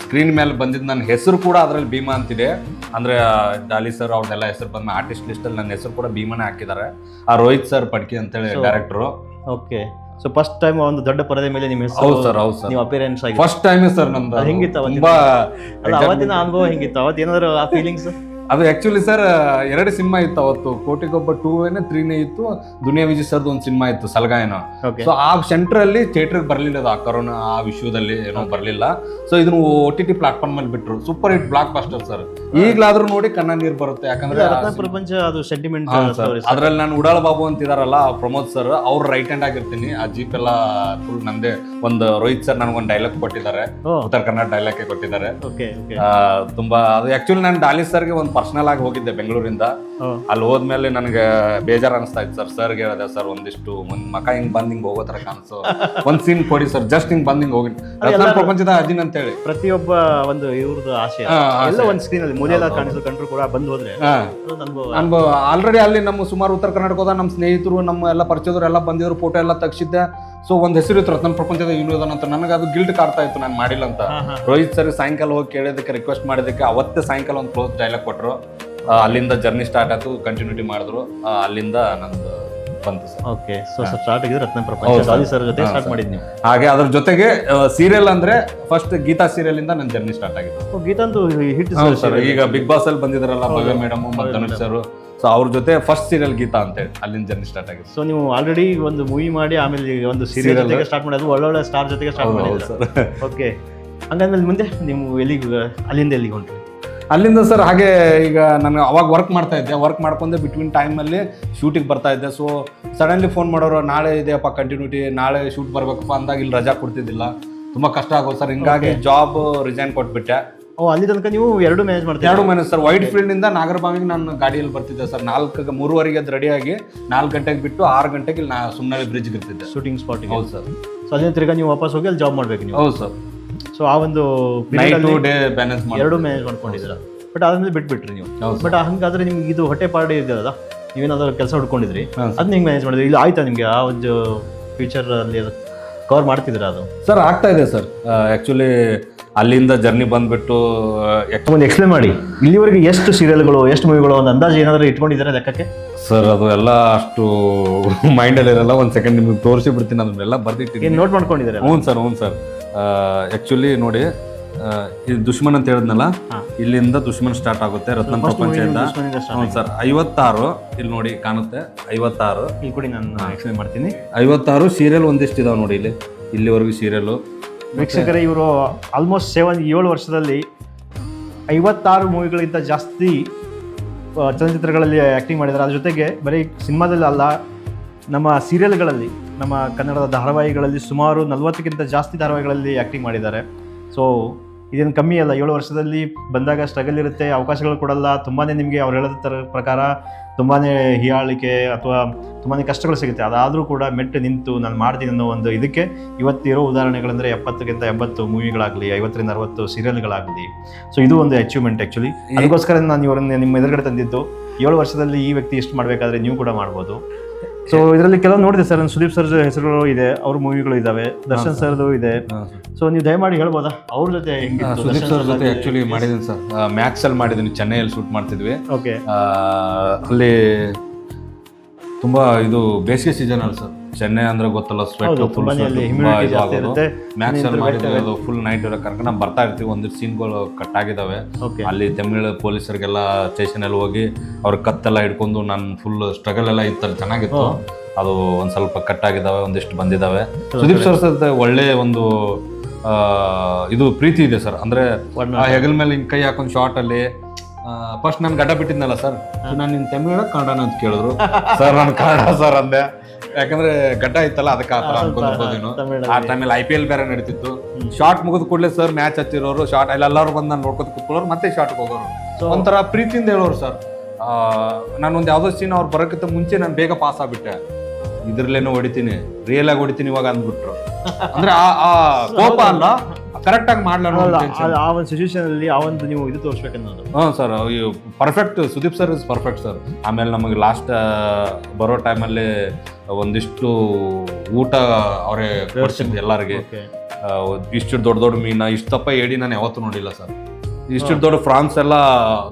ಸ್ಕ್ರೀನ್ ಮೇಲೆ ಬಂದಿದ್ದು ನನ್ನ ಹೆಸರು ಕೂಡ ಅದರಲ್ಲಿ ಭೀಮಾ ಅಂತಿದೆ. ಅಂದ್ರೆ ಡಾಲಿ ಸರ್ ಅವ್ರದ್ದೆಲ್ಲ ಹೆಸರು ಬಂದ ಆರ್ಟಿಸ್ಟ್ ಲಿಸ್ಟಲ್ಲಿ ನನ್ನ ಹೆಸರು ಕೂಡ ಭೀಮಾನೇ ಹಾಕಿದ್ದಾರೆ. ಆ ರೋಹಿತ್ ಸರ್ ಪಡ್ಕಿ ಅಂತೇಳಿ director. Okay. So first time ಒಂದು ದೊಡ್ಡ ಪರದೆ ಮೇಲೆ ನಿಮ್ಮ ಹೆಸರು, ಹೌದು ಸರ್, ಹೌದು ಸರ್, ನಿಮ್ಮ ಅಪಿಯರೆನ್ಸ್ ಆಗಿ ಫಸ್ಟ್ ಟೈಮ್ ಸರ್ ನಂದು. ಹೆಂಗಿತ್ತು ತುಂಬಾ ಅವತ್ತಿನ ಅನುಭವ? ಹೆಂಗಿತ್ತು ಅವತ್ತು? ಏನಾದ್ರು ಆ ಫೀಲಿಂಗ್ಸ್? ಅದು ಆಕ್ಚುಲಿ ಸರ್ 2 ಸಿನಿಮಾ ಇತ್ತು ಅವತ್ತು. ಕೋಟಿಗೊಬ್ಬ 2 3 ಇತ್ತು. ದುನಿಯಾ ವಿಜಯ್ ಸರ್ದು ಒಂದು ಸಿನಿಮಾ ಇತ್ತು, ಸಲಗಾಯನ. ಸೊ ಆ ಸೆಂಟರ್ ಅಲ್ಲಿ ಥಿಯೇಟರ್ಗೆ ಬರಲಿಲ್ಲ, ಅದು ಆ ಕರೋನಾ ಆ ವಿಶ್ವದಲ್ಲಿ ಏನೋ ಬರಲಿಲ್ಲ. ಸೊ ಇದನ್ನು OTT ಪ್ಲಾಟ್ಫಾರ್ಮ್ ಅಲ್ಲಿ ಬಿಟ್ರು. Super hit blockbuster sir. ಈಗಲಾದ್ರೂ ನೋಡಿ ಕಣ್ಣ ನೀರು ಬರುತ್ತೆ, ಯಾಕಂದ್ರೆ ರತ್ನ ಪ್ರಪಂಚ ಅದು ಸೆಂಟಿಮೆಂಟ್. ಅದ್ರಲ್ಲಿ ನಾನು ಉಡಾಳ ಬಾಬು ಅಂತಿದಾರಲ್ಲ ಪ್ರಮೋದ್ ಸರ್, ಅವ್ರು ರೈಟ್ ಹ್ಯಾಂಡ್ ಆಗಿರ್ತೀನಿ. ಆ ಜೀಪ್ ಎಲ್ಲ ಫುಲ್ ನಂದೇ. ಒಂದು ರೋಹಿತ್ ಸರ್ ನನಗೊಂದು ಡೈಲಾಗ್ ಕೊಟ್ಟಿದ್ದಾರೆ, ಉತ್ತರ ಕನ್ನಡ ಡೈಲಾಗ್ ಕೊಟ್ಟಿದ್ದಾರೆ. ತುಂಬಾ ಅದು ಆಕ್ಚುಲಿ ನಾನು ಡಾಲಿ ಸರ್ಗೆ ಒಂದು ಪರ್ಸನಲ್ ಆಗಿ ಹೋಗಿದ್ದೆ ಬೆಂಗಳೂರಿಂದ. ಅಲ್ಲಿ ಹೋದ್ಮೇಲೆ ನನಗೆ ಬೇಜಾರು ಅನಿಸ್ತಾ ಇತ್ತು ಸರ್. ಸರ್ಗೆ ಹೇಳಿದೆ, ಸರ್ ಒಂದಿಷ್ಟು ಮಕ ಹಿಂಗ್ ಬಂದ್ ಹಿಂಗ್ ಹೋಗೋ ತರ ಕಾಣಿಸೋ ಒಂದ್ ಸೀನ್ ಕೊಡಿ ಸರ್, ಜಸ್ಟ್ ಹಿಂಗ್ ಬಂದ್ ಹಿಂಗ್ ಹೋಗಿ ರತ್ನ ಪ್ರಪಂಚದ ಅಜಿನ್ ಅಂತ ಹೇಳಿ. ಪ್ರತಿಯೊಬ್ಬ ಒಂದು ಇವ್ರದ್ದು ಆಶೆ ಎಲ್ಲ ಒಂದು ಸ್ಕ್ರೀನ್ ಅಲ್ಲಿ ಮೂಲೆಲ್ಲ ಕಾಣಿಸೋ ಕಂಟ್ರು ಕೂಡ ಬಂದು ಹೋದ್ರೆ ಅನುಭವ. ಆಲ್ರೆಡಿ ಅಲ್ಲಿ ನಮ್ಮ ಸುಮಾರು ಉತ್ತರ ಕರ್ನಾಟಕದ ನಮ್ಮ ಸ್ನೇಹಿತರು, ನಮ್ಮ ಎಲ್ಲ ಪರಿಚಯದವರು ಎಲ್ಲ ಬಂದಿದ್ರು, ಫೋಟೋ ಎಲ್ಲ ತೆಗ್ಸಿದ್ದೆ. ಸೊ ಒಂದ್ ಹೆಸರು ಇತ್ತು ರತ್ನ ಪ್ರಪಂಚದ ವಿನೋದನ್ ಅಂತ. ನನಗೆ ಅದು ಗಿಲ್ಟ್ ಕಾಡ್ತಾ ಇತ್ತು, ನಾನು ಮಾಡಿಲ್ಲ ಅಂತ. ರೋಹಿತ್ ಸರ್ ಸಾಯಂಕಾಲ ಹೋಗಿ ಕೇಳೋದಕ್ಕೆ, ರಿಕ್ವೆಸ್ಟ್ ಮಾಡೋದಕ್ಕೆ ಅವತ್ತೇ ಸಾಯಂಕಾಲ ಒಂದು ಕ್ಲೋಸ್ ಡೈಲಾಗ್ ಕೊಟ್ಟರು. ಅಲ್ಲಿಂದ ಜರ್ನಿ ಸ್ಟಾರ್ಟ್ ಆಯ್ತು, ಕಂಟಿನ್ಯೂಟಿ ಮಾಡಿದ್ರು. ಅಲ್ಲಿಂದ ನಂದು ಬಂತು ಸರ್. ಓಕೆ. ಸೊ ಸ್ಟಾರ್ಟ್ ಆಗಿದ್ದು ರತ್ನ ಪ್ರಪಂಚ, ಡಾಲಿ ಸರ್ ಜೊತೆ ಸ್ಟಾರ್ಟ್ ಮಾಡಿದ್ವಿ ನೀವು. ಹಾಗೆ ಅದ್ರ ಜೊತೆಗೆ ಸೀರಿಯಲ್ ಅಂದ್ರೆ ಫಸ್ಟ್ ಗೀತಾ ಸೀರಿಯಲ್ ಇಂದ ನನ್ನ ಜರ್ನಿ ಸ್ಟಾರ್ಟ್ ಆಗಿತ್ತು. ಗೀತಾ ಅಂತೂ ಹಿಟ್ ಸರ್. ಈಗ ಬಿಗ್ ಬಾಸ್ ಅಲ್ಲಿ ಬಂದಿದ್ರಲ್ಲ ಭವ್ಯ ಮೇಡಮ್ ಮತ್ತು ಧನುಷ್ ಸರ್, ಸೊ ಅವ್ರ ಜೊತೆ ಫಸ್ಟ್ ಸೀರಿಯಲ್ ಗೀತಾ ಅಂತ ಹೇಳಿ ಅಲ್ಲಿಂದ ಜರ್ನಿ ಸ್ಟಾರ್ಟ್ ಆಗಿದೆ. ಸೊ ನೀವು ಆಲ್ರೆಡಿ ಒಂದು ಮೂವಿ ಮಾಡಿ ಆಮೇಲೆ ಒಂದು ಸೀರಿಯಲ್ ಜೊತೆಗೆ ಸ್ಟಾರ್ಟ್ ಮಾಡೋದು, ಒಳ್ಳೊಳ್ಳೆ ಸ್ಟಾರ್ ಜೊತೆಗೆ ಸ್ಟಾರ್ಟ್ ಮಾಡಿದ್ರು ಸರ್. ಓಕೆ. ಹಂಗಂದ್ಮೇಲೆ ಮುಂದೆ ನೀವು ಎಲ್ಲಿಗೆ, ಅಲ್ಲಿಂದ ಎಲ್ಲಿಗೆ ಹೊಂಟ್ರಿ? ಅಲ್ಲಿಂದ ಸರ್ ಹಾಗೆ ಈಗ ನಾನು ಅವಾಗ ವರ್ಕ್ ಮಾಡ್ತಾ ಇದ್ದೆ. ವರ್ಕ್ ಮಾಡ್ಕೊಂಡೆ ಬಿಟ್ವೀನ್ ಟೈಮಲ್ಲಿ ಶೂಟಿಗೆ ಬರ್ತಾ ಇದ್ದೆ. ಸೊ ಸಡನ್ಲಿ ಫೋನ್ ಮಾಡೋರು, ನಾಳೆ ಇದೆಯಪ್ಪ ಕಂಟಿನ್ಯೂಟಿ, ನಾಳೆ ಶೂಟ್ ಬರ್ಬೇಕಪ್ಪ ಅಂದಾಗ ಇಲ್ಲಿ ರಜಾ ಕೊಡ್ತಿದ್ದಿಲ್ಲ. ತುಂಬ ಕಷ್ಟ ಆಗೋದು ಸರ್. ಹಿಂಗಾಗಿ ಜಾಬ್ ರಿಸೈನ್ ಕೊಟ್ಬಿಟ್ಟೆ. ಅಲ್ಲಿ ತನಕ ನೀವು ಎರಡು ಮ್ಯಾನೇಜ್ ಮಾಡ್ತೀವಿ? 2 ಮ್ಯಾನೇಜ್ ಸರ್. ವೈಟ್ ಫೀಲ್ಡ್ ಇಂದ ನಾಗರಬಾವಿಗೆ ನಾನು ಗಾಡಿಯಲ್ಲಿ ಬರ್ತಿದ್ದೆ ಸರ್. 3:30 ರೆಡಿಯಾಗಿ 4 ಗಂಟೆಗೆ ಬಿಟ್ಟು 6 ಗಂಟೆಗೆ ನಾ ಸುಮ್ಮನೆ ಬ್ರಿಡ್ಜ್ಗೆ ಇರ್ತಿದ್ದೆ, ಶೂಟಿಂಗ್ ಸ್ಪಾಟಿಗೆ. ಹೌದು ಸರ್. ಸೊ ಅಲ್ಲಿಂದ ತಿರ್ಗಾ ನೀವು ವಾಪಸ್ ಹೋಗಿ ಅಲ್ಲಿ ಜಾಬ್ ಮಾಡ್ಬೇಕು ನೀವು? ಹೌದು ಸರ್. ಸೊ ಆ ಒಂದು ನೈಟ್ ಟು ಡೇ ಬ್ಯಾಲೆನ್ಸ್ ಮಾಡಿ 2 ಮ್ಯಾನೇಜ್ ಮಾಡ್ಕೊಂಡಿದ್ದೀರ. ಬಟ್ ಆದ್ಮೇಲೆ ಬಿಟ್ಬಿಟ್ರಿ ನೀವು. ಬಟ್ ಹಂಗಾದ್ರೆ ನಿಮ್ಗೆ ಇದು ಹೊಟ್ಟೆ ಪಾಡಿ ಇದೆಯಲ್ಲ, ನೀವೇನಾದ್ರೂ ಕೆಲಸ ಹುಡ್ಕೊಂಡಿದ್ರಿ, ಅದನ್ನ ಹೆಂಗೆ ಮ್ಯಾನೇಜ್ ಮಾಡಿದ್ರಿ? ಇಲ್ಲ ಆಯ್ತಾ ನಿಮಗೆ ಆ ಒಂದು ಫ್ಯೂಚರ್ ಅಲ್ಲಿ ಕವರ್ ಮಾಡ್ತಿದ್ರ ಅದು? ಸರ್ ಆಗ್ತಾ ಇದೆ ಸರ್. ಆ್ಯಕ್ಚುಲಿ ಅಲ್ಲಿಂದ ಜರ್ನಿ ಬಂದ್ಬಿಟ್ಟು ಒಂದು ಎಕ್ಸ್ಪ್ಲೇನ್ ಮಾಡಿ. ಇಲ್ಲಿವರೆಗೆ ಎಷ್ಟು ಸೀರಿಯಲ್ಗಳು, ಎಷ್ಟು ಮೂವಿಗಳು, ಒಂದು ಅಂದಾಜು ಏನಾದರೂ ಇಟ್ಕೊಂಡಿದ್ದಾರೆ ಲೆಕ್ಕಕ್ಕೆ? ಸರ್ ಅದು ಎಲ್ಲ ಅಷ್ಟು ಮೈಂಡಲ್ಲಿ ಇರಲ್ಲ. ಒಂದು ಸೆಕೆಂಡ್ ನಿಮ್ಗೆ ತೋರಿಸಿ ಬಿಡ್ತೀನಿ, ಅದನ್ನೆಲ್ಲ ಬರ್ದಿಟ್ಟಿದ್ದೀನಿ. ನೋಟ್ ಮಾಡ್ಕೊಂಡಿದ್ದಾರೆ? ಹ್ಞೂ ಸರ್, ಹ್ಞೂ ಸರ್. ಆ್ಯಕ್ಚುಲಿ ನೋಡಿ, ಇದು ದುಶ್ಮನ್ ಅಂತ ಹೇಳಿದ್ನಲ್ಲ, ಇಲ್ಲಿಂದ ದುಶ್ಮನ್ ಸ್ಟಾರ್ಟ್ ಆಗುತ್ತೆ ರತ್ನ ಪ್ರಪಂಚದಿಂದ. ಹ್ಞೂ ಸರ್. 56 ಇಲ್ಲಿ ನೋಡಿ ಕಾಣುತ್ತೆ, 56 ಇಲ್ಲಿ ಕೊಡಿ, ನಾನು ಎಕ್ಸ್ಪ್ಲೇನ್ ಮಾಡ್ತೀನಿ. 56 ಸೀರಿಯಲ್ ಒಂದಿಷ್ಟು ಇದಾವೆ ನೋಡಿ ಇಲ್ಲಿವರೆಗೂ ಸೀರಿಯಲು. ವೀಕ್ಷಕರೇ, ಇವರು ಆಲ್ಮೋಸ್ಟ್ 7 ವರ್ಷದಲ್ಲಿ 56 ಮೂವಿಗಳಿಗಿಂತ ಜಾಸ್ತಿ ಚಲನಚಿತ್ರಗಳಲ್ಲಿ ಆ್ಯಕ್ಟಿಂಗ್ ಮಾಡಿದ್ದಾರೆ. ಅದ್ರ ಜೊತೆಗೆ ಬರೀ ಸಿನಿಮಾದಲ್ಲಿ ಅಲ್ಲ, ನಮ್ಮ ಸೀರಿಯಲ್ಗಳಲ್ಲಿ, ನಮ್ಮ ಕನ್ನಡದ ಧಾರಾವಾಹಿಗಳಲ್ಲಿ ಸುಮಾರು 40ಕ್ಕಿಂತ ಜಾಸ್ತಿ ಧಾರಾವಾಹಿಗಳಲ್ಲಿ ಆ್ಯಕ್ಟಿಂಗ್ ಮಾಡಿದ್ದಾರೆ. ಸೊ ಇದೇನು ಕಮ್ಮಿ ಅಲ್ಲ. 7 ವರ್ಷದಲ್ಲಿ ಬಂದಾಗ ಸ್ಟ್ರಗಲ್ ಇರುತ್ತೆ, ಅವಕಾಶಗಳು ಕೊಡಲ್ಲ. ತುಂಬಾ ನಿಮಗೆ ಅವ್ರು ಹೇಳೋದ ಪ್ರಕಾರ ತುಂಬಾ ಹೀಯಾಳಿಕೆ ಅಥವಾ ತುಂಬಾ ಕಷ್ಟಗಳು ಸಿಗುತ್ತೆ. ಅದಾದರೂ ಕೂಡ ಮೆಟ್ಟು ನಿಂತು ನಾನು ಮಾಡ್ತೀನಿ ಅನ್ನೋ ಒಂದು ಇದಕ್ಕೆ ಇವತ್ತಿರೋ ಉದಾಹರಣೆಗಳಂದರೆ 70ಕ್ಕಿಂತ 80 ಮೂವಿಗಳಾಗಲಿ, 50ರಿಂದ 60 ಸೀರಿಯಲ್ಗಳಾಗಲಿ. ಸೊ ಇದು ಒಂದು ಅಚೀವ್ಮೆಂಟ್ ಆ್ಯಕ್ಚುಲಿ. ಅದಕ್ಕೋಸ್ಕರ ನಾನು ಇವರನ್ನು ನಿಮ್ಮ ಎದುರುಗಡೆ ತಂದಿದ್ದು. 7 ವರ್ಷದಲ್ಲಿ ಈ ವ್ಯಕ್ತಿ ಎಷ್ಟು ಮಾಡಬೇಕಾದ್ರೆ ನೀವು ಕೂಡ ಮಾಡ್ಬೋದು. ಸೊ ಇದರಲ್ಲಿ ಕೆಲವು ನೋಡಿದೆ ಸರ್, ಸುದೀಪ್ ಸರ್ ಹೆಸರುಗಳು ಇದೆ, ಅವ್ರ ಮೂವಿಗಳು ಇದಾವೆ, ದರ್ಶನ್ ಸರ್ದು ಇದೆ. ಸೊ ನೀವು ದಯಮಾಡಿ ಹೇಳ್ಬೋದಾ ಅವ್ರ ಜೊತೆ ಹೆಂಗಿತ್ತು? ಸುದೀಪ್ ಸರ್ ಜೊತೆ ಆಕ್ಚುಲಿ ಮಾಡಿದ್ದೀನಿ ಸರ್, ಮ್ಯಾಕ್ಸ್ ಅಲ್ಲಿ ಮಾಡಿದ್ದೀನಿ, ಚೆನ್ನೈಯಲ್ಲಿ ಶೂಟ್ ಮಾಡ್ತಿದ್ವಿ. ಓಕೆ. ಅಲ್ಲಿ ತುಂಬಾ ಇದು ಬೇಸಿಗೆ ಸೀಸನ್ ಅಲ್ಲ ಸರ್, ಚೆನ್ನೈ ಅಂದ್ರೆ ಗೊತ್ತಲ್ಲ, ಸ್ವೆಟ್ ಫುಲ್ ಮ್ಯಾಕ್ಸ್ ಅಲ್ಲಿ ಮಾಡಿದ್ವಿ. ಅದು ಫುಲ್ ನೈಟ್ ಎಲ್ಲ ಕರ್ಕೊಂಡು ನಾವು ಬರ್ತಾ ಇರ್ತೀವಿ, ಒಂದಿಷ್ಟು ಸೀನ್ಗಳು ಕಟ್ ಆಗಿದಾವೆ. ಅಲ್ಲಿ ತಮಿಳ್ ಪೊಲೀಸರಿಗೆಲ್ಲ ಸ್ಟೇಷನ್ ಅಲ್ಲಿ ಹೋಗಿ ಅವ್ರ ಕತ್ತೆಲ್ಲ ಹಿಡ್ಕೊಂಡು ನಾನು ಫುಲ್ ಸ್ಟ್ರಗಲ್ ಎಲ್ಲ ಇತ್ತಲ್ಲ, ಚೆನ್ನಾಗಿತ್ತು. ಅದು ಒಂದ್ ಸ್ವಲ್ಪ ಕಟ್ ಆಗಿದಾವೆ, ಒಂದಿಷ್ಟು ಬಂದಿದಾವೆ. ಸುದೀಪ್ ಸರ್ ಜೊತೆ ಒಳ್ಳೆ ಒಂದು ಇದು ಪ್ರೀತಿ ಇದೆ ಸರ್. ಅಂದ್ರೆ ಹೆಗಲ್ ಮೇಲೆ ಹಿಂಗ್ ಕೈ ಹಾಕೊಂಡ್ ಶಾರ್ಟ್ ಅಲ್ಲಿ ಫಸ್ಟ್ ನಾನು ಗಡ್ಡ ಬಿಟ್ಟಿದ್ನಲ್ಲ ಸರ್, ನಾನು ನಿನ್ ತಮಿಳ ಕನ್ನಡನ ಅಂತ ಕೇಳಿದ್ರು. ಸರ್ ನಾನು ಕನ್ನಡ ಸರ್ ಅಂದೆ, ಯಾಕಂದ್ರೆ ಗಡ್ಡ ಇತ್ತಲ್ಲ ಅದಕ್ಕೆ ಆ ತರ ಅನ್ಕೊಂಡಿರ್ಬೋದೇನು. ಆ ಟೈಮಲ್ಲಿ IPL ಬೇರೆ ನಡೀತಿತ್ತು. ಶಾರ್ಟ್ ಮುಗಿದ ಕೂಡಲೇ ಸರ್ ಮ್ಯಾಚ್ ಹಚ್ಚಿರೋರು, ಶಾರ್ಟ್ ಎಲ್ಲರೂ ಬಂದು ನಾನು ನೋಡ್ಕೊತ ಕೂತ್ಕೊಳ್ಳೋರು, ಮತ್ತೆ ಶಾರ್ಟ್ಗೆ ಹೋಗೋರು. ಒಂಥರ ಪ್ರೀತಿಯಿಂದ ಹೇಳೋರು ಸರ್. ನಾನು ಒಂದು ಯಾವ್ದೋ ಸೀನ್ ಅವ್ರು ಬರೋಕ್ಕಿಂತ ಮುಂಚೆ ನಾನು ಬೇಗ ಪಾಸ್ ಆಗ್ಬಿಟ್ಟೆ, ಇದ್ರಲ್ಲೇನೋ ಹೊಡಿತೀನಿ, ರಿಯಲ್ ಆಗಿ ಹೊಡಿತೀನಿ ಇವಾಗ ಅಂದ್ಬಿಟ್ರು. ಅಂದ್ರೆ ಆ ಕೋಪ ಅಲ್ಲ, ಕರೆಕ್ಟ್ ಆಗಿ ಮಾಡ್ಲ ಆ ಒಂದು ಸಿಚುವೇಶನ್ ಅಲ್ಲಿ ಆ ಒಂದು ನೀವು ಇದು ತೋರಿಸ್ಬೇಕನ್ನೋದು. Sir perfect, Sudeep sir is perfect sir. ಆಮೇಲೆ ನಮಗೆ ಲಾಸ್ಟ್ ಬರೋ ಟೈಮಲ್ಲಿ ಒಂದಿಷ್ಟು ಊಟ ಅವರೇ ಕೊಡ್ಸಿದ್ದು ಎಲ್ಲರಿಗೆ. ಇಷ್ಟು ದೊಡ್ಡ ದೊಡ್ಡ ಮೀನ, ಇಷ್ಟು ತಪ್ಪ ಏಡಿ ನಾನು ಯಾವತ್ತೂ ನೋಡಿಲ್ಲ ಸರ್. ಇಷ್ಟು ದೊಡ್ಡ ಫ್ರಾನ್ಸ್ ಎಲ್ಲ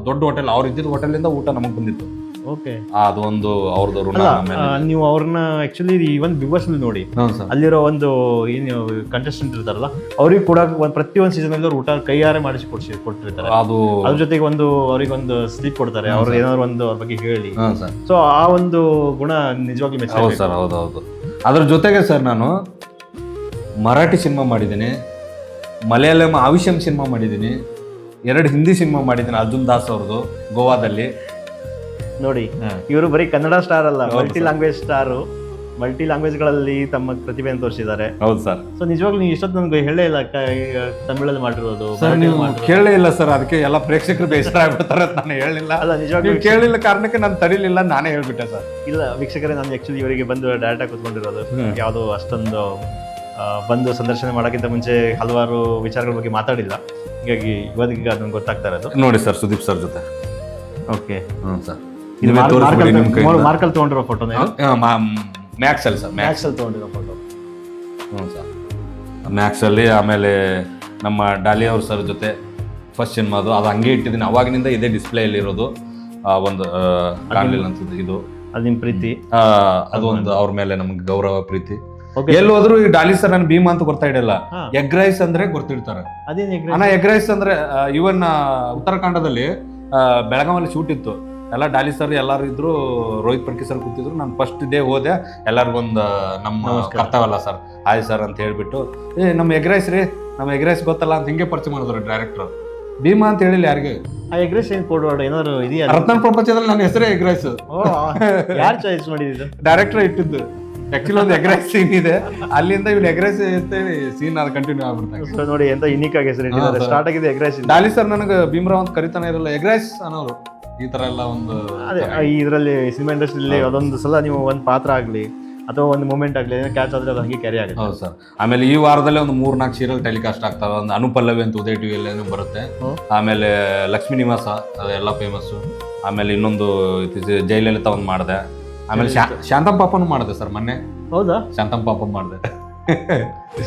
ದೊಡ್ಡ ಹೋಟೆಲ್, ಅವ್ರು ಇದ್ದಿದ್ದ ಹೋಟೆಲಿಂದ ಊಟ ನಮಗೆ ಬಂದಿತ್ತು. ಓಕೆ. ಅದು ಒಂದು ಅವ್ರದ್ದು ಋಣ. ನೀವು ಅವ್ರನ್ನ ಆಕ್ಚುಲಿ ಇವನ್ ಬಿಗ್ ಬಾಸ್ ಅಲ್ಲಿ ನೋಡಿ, ಅಲ್ಲಿರೋ ಒಂದು ಏನು ಕಂಟೆಸ್ಟೆಂಟ್ ಇರ್ತಾರಲ್ಲ, ಅವ್ರಿಗೆ ಕೂಡ ಪ್ರತಿಯೊಂದು ಸೀಸನ್ ಅಲ್ಲಿ ಅವ್ರು ಊಟ ಕೈಯಾರೆ ಮಾಡಿಸಿ ಕೊಟ್ಟಿರ್ತಾರೆ. ಅದು ಅದ್ರ ಜೊತೆಗೆ ಒಂದು ಅವ್ರಿಗೊಂದು ಸ್ಲೀಪ್ ಕೊಡ್ತಾರೆ, ಅವ್ರು ಏನಾದ್ರು ಒಂದು ಅವ್ರ ಬಗ್ಗೆ ಹೇಳಿ. ಸೊ ಆ ಒಂದು ಗುಣ ನಿಜವಾಗ್ಲೂ ಮೆಚ್ಚಬೇಕು ಸರ್. ಹೌದೌದು. ಅದ್ರ ಜೊತೆಗೆ ಸರ್ ನಾನು ಮರಾಠಿ ಸಿನಿಮಾ ಮಾಡಿದ್ದೀನಿ, ಮಲಯಾಳಂ ಆವಿಷಂ ಸಿನಿಮಾ ಮಾಡಿದ್ದೀನಿ, 2 ಹಿಂದಿ ಸಿನಿಮಾ ಮಾಡಿದ್ದೀನಿ ಅರ್ಜುನ್ ದಾಸ್ ಅವ್ರದ್ದು ಗೋವಾದಲ್ಲಿ. ನೋಡಿ, ಇವರು ಬರೀ ಕನ್ನಡ ಸ್ಟಾರ್ ಅಲ್ಲ, multi language star. Multi language ಗಳಲ್ಲಿ ತಮ್ಮ ಪ್ರತಿಭೆಯನ್ನು ತೋರಿಸಿದ್ದಾರೆ. ಹೌದು ಸರ್. ಸೊ ನಿಜವಾಗ್ಲೂ ನೀವು ಇಷ್ಟೊತ್ತು ನನಗೆ ಹೇಳೇ ಇಲ್ಲ ತಮಿಳಲ್ಲಿ ಮಾಡಿರೋದು. ನೀವು ಕೇಳಲೇ ಇಲ್ಲ ಸರ್, ಅದಕ್ಕೆ ಎಲ್ಲ ಪ್ರೇಕ್ಷಕರು ಬೇಸರ ಆಗ್ಬಿಡ್ತಾರೆ ಅಂತ ನಾನು ಹೇಳಿಲ್ಲ. ಅಲ್ಲ, ನಿಜವಾಗ್ಲೂ ಕೇಳಿಲ್ಲ ಕಾರಣಕ್ಕೆ ನಾನು ತಡಿಲಿಲ್ಲ, ನಾನೇ ಹೇಳ್ಬಿಟ್ಟೆ ಸರ್. ಇಲ್ಲ ವೀಕ್ಷಕರೇ, ನಾನು ಆಕ್ಚುಲಿ ಇವರಿಗೆ ಬಂದು ಡೈರೆಕ್ಟ್ ಕೂತ್ಕೊಂಡಿರೋದು, ಯಾವುದೋ ಅಷ್ಟೊಂದು ಬಂದು ಸಂದರ್ಶನ ಮಾಡೋಕ್ಕಿಂತ ಮುಂಚೆ ಹಲವಾರು ವಿಚಾರಗಳ ಬಗ್ಗೆ ಮಾತಾಡಿಲ್ಲ. ಹೀಗಾಗಿ ಇವತ್ತಿಗೆ ಅದನ್ನು ಗೊತ್ತಾಗ್ತಾ ಇರೋದು. ನೋಡಿ ಸರ್, ಸುದೀಪ್ ಸರ್ ಜೊತೆ. ಓಕೆ. ಸರ್, ಮಾರ್ಕಲ್ ತಗೊಂಡಿರೋ ಫೋಟೋ ಮ್ಯಾಕ್ಸ್ ಅಲ್ಲಿ ಸರ್, ಮ್ಯಾಕ್ಸ್ ಅಲ್ಲಿ ತಗೊಂಡಿರೋ ಫೋಟೋ. ಸರ್ ಮ್ಯಾಕ್ಸ್ ಅಲ್ಲಿ. ಆಮೇಲೆ ನಮ್ಮ ಡಾಲಿ ಅವ್ರ ಸರ್ ಜೊತೆ ಫಸ್ಟ್ ಸಿನಿಮಾದು ಅದು ಹಂಗೆ ಇಟ್ಟಿದ್ದೀನಿ, ಅವಾಗಿನಿಂದ ಇದೇ ಡಿಸ್ಪ್ಲೇಯಲ್ಲಿ ಇರೋದು. ಒಂದು ಕಾಣಲಿಲ್ಲ ಅನ್ಸುತ್ತೆ ಇದು. ಅದು ನಿಮ್ಮ ಪ್ರೀತಿ, ಅದು ಒಂದು ಅವ್ರ ಮೇಲೆ ನಮ್ಗೆ ಗೌರವ, ಪ್ರೀತಿ. ಎಲ್ಲಿ ಹೋದ್ರು ಈ ಡಾಲಿ ಸರ್ ನನ್ ಭೀಮಾ ಅಂತ ಗೊತ್ತಾ ಇಡಲ್ಲ, ಎಗ್ ರೈಸ್ ಅಂದ್ರೆ ಗೊತ್ತಿರ್ತಾರೆ. ಅಣ್ಣ ಎಗ್ ರೈಸ್ ಅಂದ್ರೆ ಇವನ್ ಉತ್ತರಾಖಂಡದಲ್ಲಿ ಬೆಳಗಾವಲ್ಲಿ ಶೂಟ್ ಇತ್ತು, ಎಲ್ಲ ಡಾಲಿ ಸರ್ ಎಲ್ಲಾರು ಇದ್ರು, ರೋಹಿತ್ ಪರ್ಕಿ ಸರ್ ಕೂತಿದ್ರು. ನಾನು ಫಸ್ಟ್ ಡೇ ಹೋದೆ, ಎಲ್ಲರಿಗೊಂದು ನಮ್ಮ ಕರ್ತವಲ್ಲ ಸರ್, ಹಾಯ್ ಸರ್ ಅಂತ ಹೇಳ್ಬಿಟ್ಟು, ನಮ್ಮ ಎಗ್ ರೈಸ್ ರೀ, ನಮ್ಮ ಎಗ್ ರೈಸ್ ಗೊತ್ತಲ್ಲ ಅಂತ ಹಿಂಗೆ ಪರಿಚಯ ಮಾಡಿದ್ರು ಡೈರೆಕ್ಟರ್. ಭೀಮಾ ಅಂತ ಹೇಳಿಲ್ಲ ಯಾರಿಗೆ. ಆ ಎಗ್ ರೈಸ್ ಏನು ಕೋಡ್ ಏನಾದ್ರು ಇದೆಯಾ? ರತ್ನ ಪ್ರಪಂಚದಲ್ಲಿ ನನ್ನ ಹೆಸರೇ ಎಗ್ ರೈಸ್. ಯಾರು ಚಾಯ್ಸ್ ಮಾಡಿದ್ದು? ಡೈರೆಕ್ಟರ್ ಇಟ್ಟಿದ್ದು. ಆಕ್ಚುಲಿ ಒಂದು ಎಗ್ ರೈಸ್ ಸೀನ್ ಇದೆ, ಅಲ್ಲಿಂದ ಇವ್ರು ಎಗ್ ರೈಸ್ ಸೀನ್ ಅದು ಕಂಟಿನ್ಯೂ ಆಗ್ಬಿಡ್ತಾರೆ. ನೋಡಿ ಎಂತ ಯುನೀಕ್ ಆಗಿ ಹೆಸರು ಇಟ್ಟಿದ್ದಾರೆ. ಸ್ಟಾರ್ಟ್ ಆಗಿದೆ ಎಗ್ ರೈಸ್. ಡಾಲಿ ಸರ್ ನನಗೆ ಭೀಮ್ರಾವ್ ಅಂತ ಕರಿತಾನೆ ಇರಲ್ಲ, ಎಗ್ ರೈಸ್ ಅನ್ನೋರು. ಈ ತರ ಎಲ್ಲ ಒಂದು ಇದರಲ್ಲಿ ಸಿನಿಮಾ ಇಂಡಸ್ಟ್ರಿಯಲ್ಲಿ ಅದೊಂದು ಸಲ ನೀವು ಒಂದು ಪಾತ್ರ ಆಗ್ಲಿ ಅಥವಾ ಒಂದು ಮೂಮೆಂಟ್ ಆಗಲಿ ಕ್ಯಾಚ್ ಆದ್ರೆ ಅದು ಹಂಗೆ ಕ್ಯಾರಿ ಆಗುತ್ತೆ. ಹೌದು ಸರ್. ಆಮೇಲೆ ಈ ವಾರದಲ್ಲೇ ಒಂದು 3-4 ಸೀರಿಯಲ್ ಟೆಲಿಕಾಸ್ಟ್ ಆಗ್ತವೆ. ಒಂದು ಅನುಪಲ್ಲವಿ ಅಂತ ಉದಯ ಟಿವಿಯಲ್ಲಿ ಬರುತ್ತೆ. ಆಮೇಲೆ ಲಕ್ಷ್ಮೀ ನಿವಾಸ ಅದೆಲ್ಲ ಫೇಮಸ್ಸು. ಆಮೇಲೆ ಇನ್ನೊಂದು ಜಯಲಲಿತಾ ಒಂದು ಮಾಡಿದೆ. ಆಮೇಲೆ ಶಾಂತಂ ಪಾಪನು ಮಾಡಿದೆ ಸರ್ ಮೊನ್ನೆ. ಹೌದಾ? ಶಾಂತಂ ಪಾಪ ಮಾಡಿದೆ.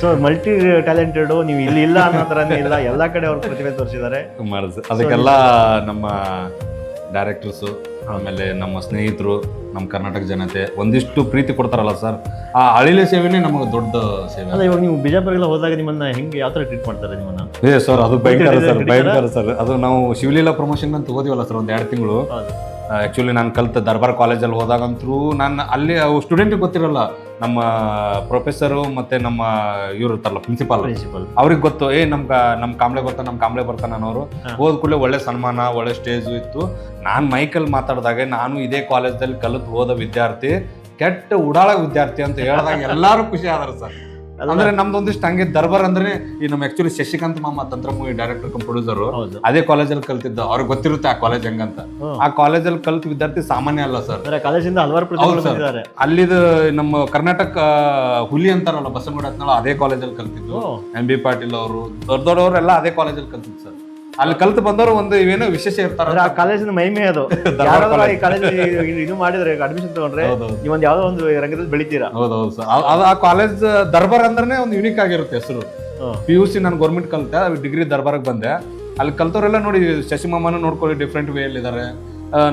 ಸೊ ಮಲ್ಟಿ ಟ್ಯಾಲೆಂಟೆಡ್, ನೀವು ಇಲ್ಲಿ ಇಲ್ಲ ಅನ್ನೋ ಥರನೇ ಇಲ್ಲ, ಎಲ್ಲ ಕಡೆ ಅವ್ರ ಪ್ರತಿಭೆ ತೋರಿಸಿದ್ದಾರೆ. ಮಾಡಿದೆ. ಅದಕ್ಕೆಲ್ಲ ನಮ್ಮ ಡೈರೆಕ್ಟರ್ಸು, ಆಮೇಲೆ ನಮ್ಮ ಸ್ನೇಹಿತರು, ನಮ್ಮ ಕರ್ನಾಟಕ ಜನತೆ ಒಂದಿಷ್ಟು ಪ್ರೀತಿ ಕೊಡ್ತಾರಲ್ಲ ಸರ್, ಆ ಅಳಿಲೆ ಸೇವೆನೇ ನಮಗೆ ದೊಡ್ಡ ಸೇವೆ. ಅಲ್ಲ, ಇವಾಗ ನೀವು ಬಿಜಾಪುರಗೆಲ್ಲ ಹೋದಾಗ ನಿಮ್ಮನ್ನ ಹೆಂಗೆ ಯಾವ ಥರ ಟ್ರೀಟ್ ಮಾಡ್ತಾರೆ ನಿಮ್ಮನ್ನ? ಸರ್ ಅದು ಭಯಂಕರ ಸರ್, ಭಯಂಕರ ಸರ್. ಅದು ನಾವು ಶಿವಲೀಲಾ ಪ್ರಮೋಷನ್ ಅಂತ ಹೋದಿವಲ್ಲ ಸರ್, ಒಂದು 2 ತಿಂಗಳು. ಆ್ಯಕ್ಚುಲಿ ನಾನು ಕಲಿತ ದರ್ಬಾರ್ ಕಾಲೇಜಲ್ಲಿ ಹೋದಾಗಂತೂ ನಾನು ಅಲ್ಲಿ ಸ್ಟೂಡೆಂಟಿಗೆ ಗೊತ್ತಿರಲ್ಲ, ನಮ್ಮ ಪ್ರೊಫೆಸರು ಮತ್ತು ನಮ್ಮ ಇವ್ರು ಇರ್ತಾರಲ್ಲ ಪ್ರಿನ್ಸಿಪಾಲ್, ಅವ್ರಿಗೆ ಗೊತ್ತು, ನಮ್ಮ ಕಾಂಬ್ಳೆ ಬರ್ತಾನೆ ಅನ್ನೋರು. ಹೋದ ಕೂಡಲೇ ಒಳ್ಳೆ ಸನ್ಮಾನ, ಒಳ್ಳೆ ಸ್ಟೇಜು ಇತ್ತು. ನಾನು ಮೈಕಲ್ಲಿ ಮಾತಾಡಿದಾಗ ನಾನು ಇದೇ ಕಾಲೇಜಲ್ಲಿ ಕಲಿತು ಹೋದ ವಿದ್ಯಾರ್ಥಿ, ಕೆಟ್ಟ ಉಡಾಳ ವಿದ್ಯಾರ್ಥಿ ಅಂತ ಹೇಳಿದಾಗ ಎಲ್ಲರೂ ಖುಷಿ ಆದಾರ ಸರ್. ಅಂದ್ರೆ ನಮ್ದೊಂದಿಷ್ಟು ಹಂಗೆ ದರ್ಬಾರ್ ಅಂದ್ರೆ ಈ ನಮ್ಮ ಆಕ್ಚುಲಿ ಶಶಿಕಾಂತ್ ಮಾಮ ತಂತ್ರ ಮೂವಿ ಡೈರೆಕ್ಟರ್ ಕಮ್ ಪ್ರೊಡ್ಯೂಸರ್ ಅದೇ ಕಾಲೇಜಲ್ಲಿ ಕಲ್ತಿದ್ದ, ಅವ್ರಿಗೆ ಗೊತ್ತಿರುತ್ತೆ ಆ ಕಾಲೇಜ್ ಹೆಂಗಂತ. ಆ ಕಾಲೇಜಲ್ಲಿ ಕಲ್ತ ವಿದ್ಯಾರ್ಥಿ ಸಾಮಾನ್ಯ ಅಲ್ಲ ಸರ್. ಕಾಲೇಜಿಂದ ಹಲವಾರು ಅಲ್ಲಿದು ನಮ್ಮ ಕರ್ನಾಟಕ ಹುಲಿ ಅಂತಾರಲ್ಲ ಬಸವನಗುಡಿ ಅದೇ ಕಾಲೇಜಲ್ಲಿ ಕಲ್ತಿದ್ದು. MB ಪಾಟೀಲ್ ಅವರು, ದೊಡ್ಡವರೆಲ್ಲ ಅದೇ ಕಾಲೇಜಲ್ಲಿ ಕಲ್ತಿದ್ದು ಸರ್. ಅಲ್ಲಿ ಕಲ್ತು ಬಂದವರು ಒಂದು ಇವೇನೋ ವಿಶೇಷ ಇರ್ತಾರ. ಅಂದ್ರೆ ಆ ಕಾಲೇಜಿನ ಮಹಿಮೆ ಅದು. ಯಾರಾದ್ರೂ ಈ ಕಾಲೇಜ್ ಇದು ಮಾಡಿದ್ರೆ ಅಡ್ಮಿಷನ್ ತಗೊಂಡ್ರೆ ನೀವೊಂದು ಯಾವ್ದೋ ಒಂದು ರಂಗದಲ್ಲಿ ಬೆಳಿತೀರಾ. ಹೌದೌದು ಸರ್. ಆ ಕಾಲೇಜ್ ದರ್ಬಾರ್ ಅಂದ್ರೆ ಒಂದು ಯುನಿಕ್ ಆಗಿರುತ್ತೆ ಹೆಸರು. PUC ನಾನು ಗೌರ್ಮೆಂಟ್ ಕಲಿತೆ, ಡಿಗ್ರಿ ದರ್ಬಾರ್ಗೆ ಬಂದೆ. ಅಲ್ಲಿ ಕಲ್ತವ್ರೆಲ್ಲ ನೋಡಿ ಶಶಿಮಾಮನ ನೋಡ್ಕೊಳ್ಳಿ ಡಿಫ್ರೆಂಟ್ ವೇ ಅಲ್ಲಿ ಇದಾರೆ.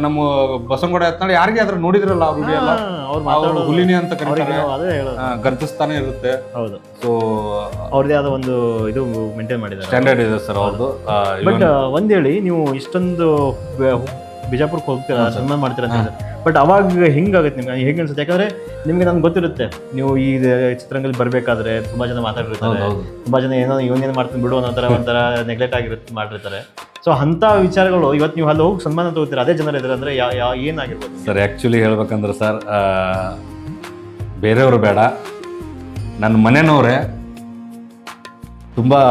ನಮ್ಮ ಬಸವನಗೌಡ ಯತ್ನಾಳ್ ಯಾರಿಗೆ ಅದ್ರ ನೋಡಿದ್ರಲ್ಲ ಅವ್ರು ಹುಲಿನಿ ಅಂತ ಕರೀತಾರೆ, ಗರ್ಜಿಸ್ತಾನೆ ಇರುತ್ತೆ. ಹೌದು. ಸೊ ಅವ್ರದೇ ಆದ ಒಂದು ಇದು ಮೇಂಟೈನ್ ಮಾಡಿದ್ದಾರೆ, ಸ್ಟ್ಯಾಂಡರ್ಡ್ ಇದೆ ಸರ್ ಅವ್ರದ್ದು. ಬಟ್ ಒಂದ್ ಹೇಳಿ, ನೀವು ಇಷ್ಟೊಂದು ಬಿಜಾಪುರಕ್ಕೆ ಹೋಗ್ತೀರಾ, ಸನ್ಮಾನ ಮಾಡ್ತೀರಾ ಅಂತ ಹೇಳಿದ್ರೆ, ಬಟ್ ಅವಾಗ ಹೆಂಗಾಗುತ್ತೆ ನಿಮ್ಗೆ, ಹೆಂಗ ಅನ್ಸುತ್ತೆ? ಯಾಕಂದ್ರೆ ನಿಮ್ಗೆ ನನ್ಗೆ ಗೊತ್ತಿರುತ್ತೆ, ನೀವು ಈ ಚಿತ್ರರಂಗದಲ್ಲಿ ಬರ್ಬೇಕಾದ್ರೆ ತುಂಬಾ ಜನ ಮಾತಾಡಿರ್ತಾರೆ, ತುಂಬಾ ಜನ ಏನೋ ಇವನೇನು ಮಾಡ್ತೀನಿ ಬಿಡು ಅನ್ನೋ ಥರ ಒಂಥರ ನೆಗ್ಲೆಕ್ಟ್ ಮಾಡಿರ್ತಾರೆ. ಸೊ ಅಂತ ವಿಚಾರಗಳು ಇವತ್ತು ನೀವು ಅಲ್ಲಿ ಹೋಗಿ ಸನ್ಮಾನ ತಗೋತೀರಾ, ಅದೇ ಜನರು ಇದ್ದಾರೆ ಅಂದ್ರೆ ಏನಾಗಿರ್ಬೋದು ಸರ್? ಆ್ಯಕ್ಚುಲಿ ಹೇಳ್ಬೇಕಂದ್ರೆ ಸರ್, ಬೇರೆಯವರು ಬೇಡ, ನನ್ನ ಮನೆಯವ್ರೆ ತುಂಬಾ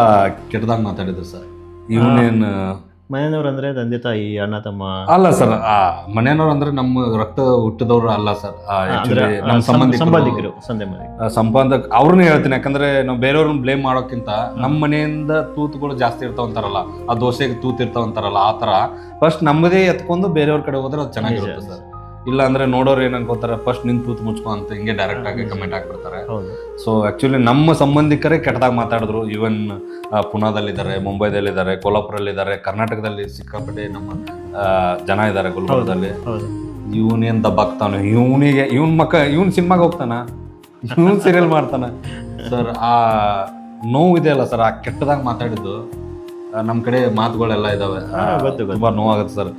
ಕೆಟ್ಟದಾಗ ಮಾತಾಡಿದ್ರು ಸರ್. ಇವನೇನು ಮನೆಯವ್ರು ಅಂದ್ರೆ ತಂದೆ ತಾಯಿ, ಅಣ್ಣ ತಮ್ಮ ಅಲ್ಲ ಸರ್. ಮನೆಯವ್ರು ಅಂದ್ರೆ ನಮ್ಮ ರಕ್ತ ಹುಟ್ಟಿದವ್ರು ಅಲ್ಲ ಸರ್, ನಮ್ಮ ಸಂಬಂಧಿಕರು. ಅವ್ರನ್ನ ಹೇಳ್ತೀನಿ, ಯಾಕಂದ್ರೆ ನಾವು ಬೇರೆಯವ್ರನ್ನ ಬ್ಲೇಮ್ ಮಾಡೋಕ್ಕಿಂತ ನಮ್ಮ ಮನೆಯಿಂದ ತೂತುಗಳು ಜಾಸ್ತಿ ಇರ್ತಾವಂತಾರಲ್ಲ, ಆ ದೋಸೆಗೆ ತೂತ್ ಇರ್ತಾವಂತಾರಲ್ಲ, ಆ ತರ ಫಸ್ಟ್ ನಮ್ಮದೇ ಎತ್ಕೊಂಡು ಬೇರೆಯವ್ರ ಕಡೆ ಹೋದ್ರೆ ಅದು ಚೆನ್ನಾಗಿರುತ್ತೆ ಸರ್. ಇಲ್ಲ ಅಂದ್ರೆ ನೋಡೋರು ಏನ್ ಅನ್ಕೋತಾರೆ, ಫಸ್ಟ್ ನಿನ್ ತೂತ್ ಮುಚ್ಕೊ ಅಂತ ಹಿಂಗೆ ಡೈರೆಕ್ಟ್ ಆಗಿ ಕಮೆಂಟ್ ಹಾಕ್ಬಿಡ್ತಾರೆ. ಸೊ ಆಕ್ಚುಲಿ ನಮ್ಮ ಸಂಬಂಧಿಕರೇ ಕೆಟ್ಟದಾಗ ಮಾತಾಡಿದ್ರು. ಈವನ್ ಪುನಾದಲ್ಲಿದ್ದಾರೆ, ಮುಂಬೈದಲ್ಲಿದ್ದಾರೆ, ಕೊಲ್ಹಾಪುರಲ್ಲಿದ್ದಾರೆ, ಕರ್ನಾಟಕದಲ್ಲಿ ಸಿಕ್ಕಾಪಟ್ಟೆ ನಮ್ಮ ಜನ ಇದ್ದಾರೆ, ಗುಲ್ಬರ್ಗದಲ್ಲಿ. ಇವನೇನ್ ದಬ್ಬಾಕ್ತಾನ, ಇವನ್ ಸಿನಿಮಾಗ ಹೋಗ್ತಾನ, ಇವನ್ ಸೀರಿಯಲ್ ಮಾಡ್ತಾನ ಸರ್. ಆ ನೋವು ಇದೆ ಅಲ್ಲ ಸರ್, ಆ ಕೆಟ್ಟದಾಗ ಮಾತಾಡಿದ್ದು ನಮ್ ಕಡೆ ಮಾತುಗಳೆಲ್ಲ ಇದಾವೆ, ತುಂಬಾ ನೋವಾಗುತ್ತೆ ಸರ್.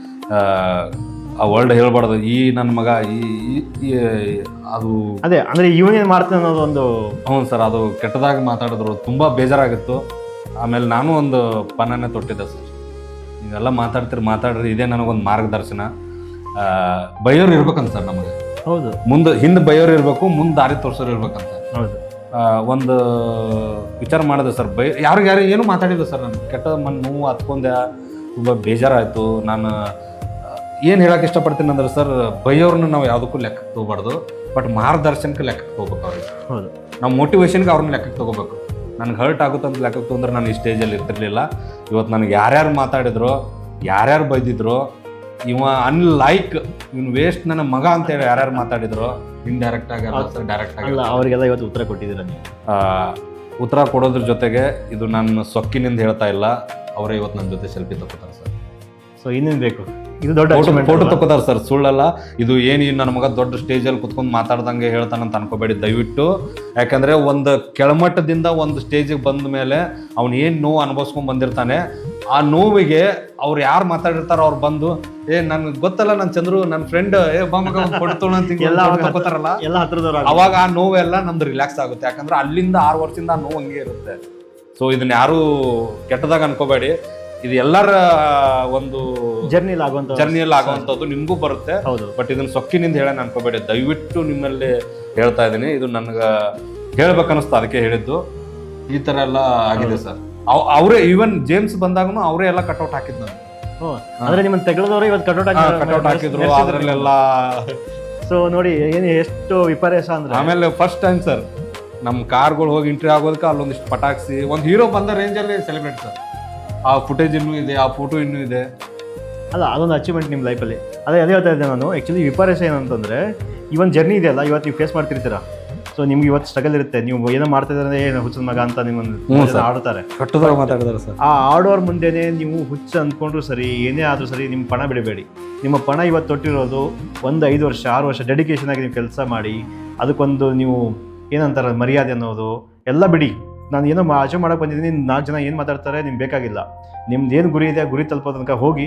ಆ ವರ್ಲ್ಡ್ ಹೇಳ್ಬಾರ್ದು, ಈ ನನ್ನ ಮಗ ಅದು ಅದೇ ಅಂದ್ರೆ ಇವನೇನ್ ಮಾಡ್ತಾನೆ ಅನ್ನೋದು ಒಂದು. ಹ್ಞೂ ಸರ್, ಅದು ಕೆಟ್ಟದಾಗಿ ಮಾತಾಡಿದ್ರು, ತುಂಬಾ ಬೇಜಾರಾಗಿತ್ತು. ಆಮೇಲೆ ನಾನು ಒಂದು ಪನ್ನನೇ ತೊಟ್ಟಿದ್ದೆ ಸರ್, ನೀವೆಲ್ಲ ಮಾತಾಡ್ರಿ, ಇದೇ ನನಗೊಂದು ಮಾರ್ಗದರ್ಶನ. ಬೈಯೋರು ಇರ್ಬೇಕಂತ ಸರ್ ನಮಗೆ. ಹೌದು, ಹಿಂದೆ ಬೈಯೋರು ಇರ್ಬೇಕು, ಮುಂದೆ ದಾರಿ ತೋರ್ಸೋರು ಇರ್ಬೇಕಂತ. ಹೌದು. ಒಂದು ವಿಚಾರ ಮಾಡಿದೆ ಸರ್, ಯಾರು ಏನು ಮಾತಾಡಿಲ್ಲ ಸರ್. ನಾನು ಕೆಟ್ಟ ನೋವು ಹತ್ಕೊಂಡೆ, ತುಂಬ ಬೇಜಾರಾಯಿತು. ನಾನು ಏನು ಹೇಳಕ್ಕೆ ಇಷ್ಟಪಡ್ತೀನಿ ಅಂದ್ರೆ ಸರ್, ಬೈಯೋರ್ನ ನಾವು ಯಾವುದಕ್ಕೂ ಲೆಕ್ಕಕ್ಕೆ ತೊಗೋಬಾರ್ದು, ಬಟ್ ಮಾರ್ಗದರ್ಶನಕ್ಕೆ ಲೆಕ್ಕಕ್ಕೆ ತೊಗೋಬೇಕು ಅವ್ರಿಗೆ. ಹೌದು, ನಾವು ಮೋಟಿವೇಶನ್ಗೆ ಅವ್ರನ್ನ ಲೆಕ್ಕಕ್ಕೆ ತೊಗೋಬೇಕು. ನನಗೆ ಹರ್ಟ್ ಆಗುತ್ತೆ ಅಂತ ಲೆಕ್ಕಕ್ಕೆ ತೊಗೊಂಡ್ರೆ ನಾನು ಈ ಸ್ಟೇಜಲ್ಲಿ ಇರ್ತಿರ್ಲಿಲ್ಲ. ಇವತ್ತು ನನಗೆ ಯಾರ್ಯಾರು ಮಾತಾಡಿದ್ರು, ಯಾರ್ಯಾರು ಬೈದಿದ್ರು, ಇವ ಅನ್ಲೈಕ್ ಇವನು ವೇಸ್ಟ್ ನನ್ನ ಮಗ ಅಂತೇಳಿ ಯಾರ್ಯಾರು ಮಾತಾಡಿದ್ರು, ಇಂಡೈರೆಕ್ಟ್ ಆಗಿ ಡೈರೆಕ್ಟ್ ಆಗಿ ಅವರಿಗೆಲ್ಲ ಇವತ್ತು ಉತ್ತರ ಕೊಟ್ಟಿದ್ದೀರ ನೀವು. ಉತ್ತರ ಕೊಡೋದ್ರ ಜೊತೆಗೆ ಇದು ನನ್ನ ಸೊಕ್ಕಿನಿಂದ ಹೇಳ್ತಾ ಇಲ್ಲ, ಅವರೇ ಇವತ್ತು ನನ್ನ ಜೊತೆ ಸೆಲ್ಫಿ ತಗೋತಾರೆ ಸರ್. ಸೊ ಇನ್ನೇನು ಬೇಕು, ಇದು ದೊಡ್ಡ ಫೋಟೋ ತಗೋತಾರೆ ಸರ್, ಸುಳ್ಳಲ್ಲ ಇದು. ಏನು ನನ್ನ ಮಗ ದೊಡ್ಡ ಸ್ಟೇಜಲ್ಲಿ ಕುತ್ಕೊಂಡು ಮಾತಾಡ್ದಂಗೆ ಹೇಳ್ತಾನಂತ ಅನ್ಕೋಬೇಡಿ ದಯವಿಟ್ಟು. ಯಾಕಂದ್ರೆ ಒಂದು ಕೆಳಮಟ್ಟದಿಂದ ಒಂದು ಸ್ಟೇಜಿಗೆ ಬಂದ ಮೇಲೆ ಅವ್ನು ಏನು ನೋವು ಅನುಭವಿಸ್ಕೊಂಡ್ ಬಂದಿರ್ತಾನೆ, ಆ ನೋವಿಗೆ ಅವ್ರು ಯಾರು ಮಾತಾಡಿರ್ತಾರೋ ಅವ್ರು ಬಂದು, ನನ್ಗೆ ಗೊತ್ತಲ್ಲ ನನ್ನ ಚಂದ್ರು, ನನ್ನ ಫ್ರೆಂಡ್ ತಗೋತಾರಲ್ಲ, ಅವಾಗ ಆ ನೋವೆಲ್ಲ ನಮ್ದು ರಿಲ್ಯಾಕ್ಸ್ ಆಗುತ್ತೆ. ಯಾಕಂದ್ರೆ ಅಲ್ಲಿಂದ 6 ವರ್ಷದಿಂದ ಆ ನೋವು ಹಂಗೆ ಇರುತ್ತೆ. ಸೊ ಇದನ್ನ ಯಾರು ಕೆಟ್ಟದಾಗ ಅನ್ಕೋಬೇಡಿ, ಇದು ಎಲ್ಲರ ಒಂದು ಜರ್ನಿಯಲ್ಲಿ ಆಗುವಂಥದ್ದು, ನಿಮ್ಗೂ ಬರುತ್ತೆ. ಬಟ್ ಇದನ್ನ ಸೊಕ್ಕಿನಿಂದ ಹೇಳೋಣ ಅನ್ಕೋಬೇಡಿ ದಯವಿಟ್ಟು. ನಿಮ್ಮಲ್ಲಿ ಹೇಳ್ತಾ ಇದ್ದೀನಿ, ಇದು ನನ್ಗೆ ಹೇಳ್ಬೇಕನ್ನಿಸ್ತು, ಅದಕ್ಕೆ ಹೇಳಿದ್ದು. ಈ ತರ ಎಲ್ಲ ಆಗಿದೆ ಸರ್. ಅವರೇ ಈವನ್ ಜೇಮ್ಸ್ ಬಂದಾಗೂ ಅವರೇ ಎಲ್ಲ ಕಟ್ಔಟ್ ಹಾಕಿದ್ದು. ಅಂದ್ರೆ ನಿಮ್ಮನ್ನ ತೆಗೆದವರು ಇವತ್ತು ಕಟ್ಔಟ್ ಹಾಕಿದ್ರು ಅದ್ರಲ್ಲೆಲ್ಲ. ಸೊ ನೋಡಿ ಏನು ಎಷ್ಟು ವಿಪರ್ಯಾಸ ಅಂದ್ರೆ. ಆಮೇಲೆ ಫಸ್ಟ್ ಟೈಮ್ ಸರ್ ನಮ್ಮ ಕಾರ್ಗಳು ಹೋಗಿ ಇಂಟ್ರಿ ಆಗೋದಕ್ಕೆ ಅಲ್ಲೊಂದಿಷ್ಟು ಪಟಾಕ್ಸಿ ಒಂದು ಹೀರೋ ಬಂದ ರೇಂಜಲ್ಲಿ ಸೆಲೆಬ್ರೇಟ್ ಸರ್. ಆ ಫುಟೇಜ್ ಇನ್ನೂ ಇದೆ, ಆ ಫೋಟೋ ಇನ್ನೂ ಇದೆ. ಅಲ್ಲ, ಅದೊಂದು ಅಚೀವ್ಮೆಂಟ್ ನಿಮ್ಮ ಲೈಫಲ್ಲಿ. ಅದೇ ಹೇಳ್ತಾ ಇದ್ದೆ ನಾನು. ಆ್ಯಕ್ಚುಲಿ ವಿಪರ್ಯಾಸ ಏನಂತಂದರೆ, ಈ ಒಂದು ಜರ್ನಿ ಇದೆಯಲ್ಲ, ಇವತ್ತು ನೀವು ಫೇಸ್ ಮಾಡ್ತಿರ್ತೀರಾ. ಸೊ ನಿಮ್ಗೆ ಇವತ್ತು ಸ್ಟ್ರಗಲ್ ಇರುತ್ತೆ, ನೀವು ಏನೋ ಮಾಡ್ತಿದ್ರೆ ಏನು ಹುಚ್ಚದ ಮಗ ಅಂತ ನಿಮ್ಮನ್ನು ಆಡ್ತಾರೆ, ಮಾತಾಡಿದಾರೆ ಸರ್. ಆ ಆಡೋರ್ ಮುಂದೆನೇ ನೀವು ಹುಚ್ಚ ಅಂದ್ಕೊಂಡ್ರು ಸರಿ, ಏನೇ ಆದರೂ ಸರಿ, ನಿಮ್ಮ ಪಣ ಬಿಡಬೇಡಿ. ನಿಮ್ಮ ಪಣ ಇವತ್ತು ತೊಟ್ಟಿರೋದು ಒಂದು 5 ವರ್ಷ 6 ವರ್ಷ ಡೆಡಿಕೇಶನ್ ಆಗಿ ನೀವು ಕೆಲಸ ಮಾಡಿ, ಅದಕ್ಕೊಂದು ನೀವು ಏನಂತಾರೆ ಮರ್ಯಾದೆ ಅನ್ನೋದು ಎಲ್ಲ ಬಿಡಿ. ನಾನು ಏನೋ ಅಚೀವ್ ಮಾಡೋಕೆ ಬಂದಿದ್ದೀನಿ, 4 ಜನ ಏನು ಮಾತಾಡ್ತಾರೆ ನಿಮ್ಗೆ ಬೇಕಾಗಿಲ್ಲ. ನಿಮ್ದು ಏನು ಗುರಿ ಇದೆ, ಗುರಿ ತಲುಪೋ ತನಕ ಹೋಗಿ.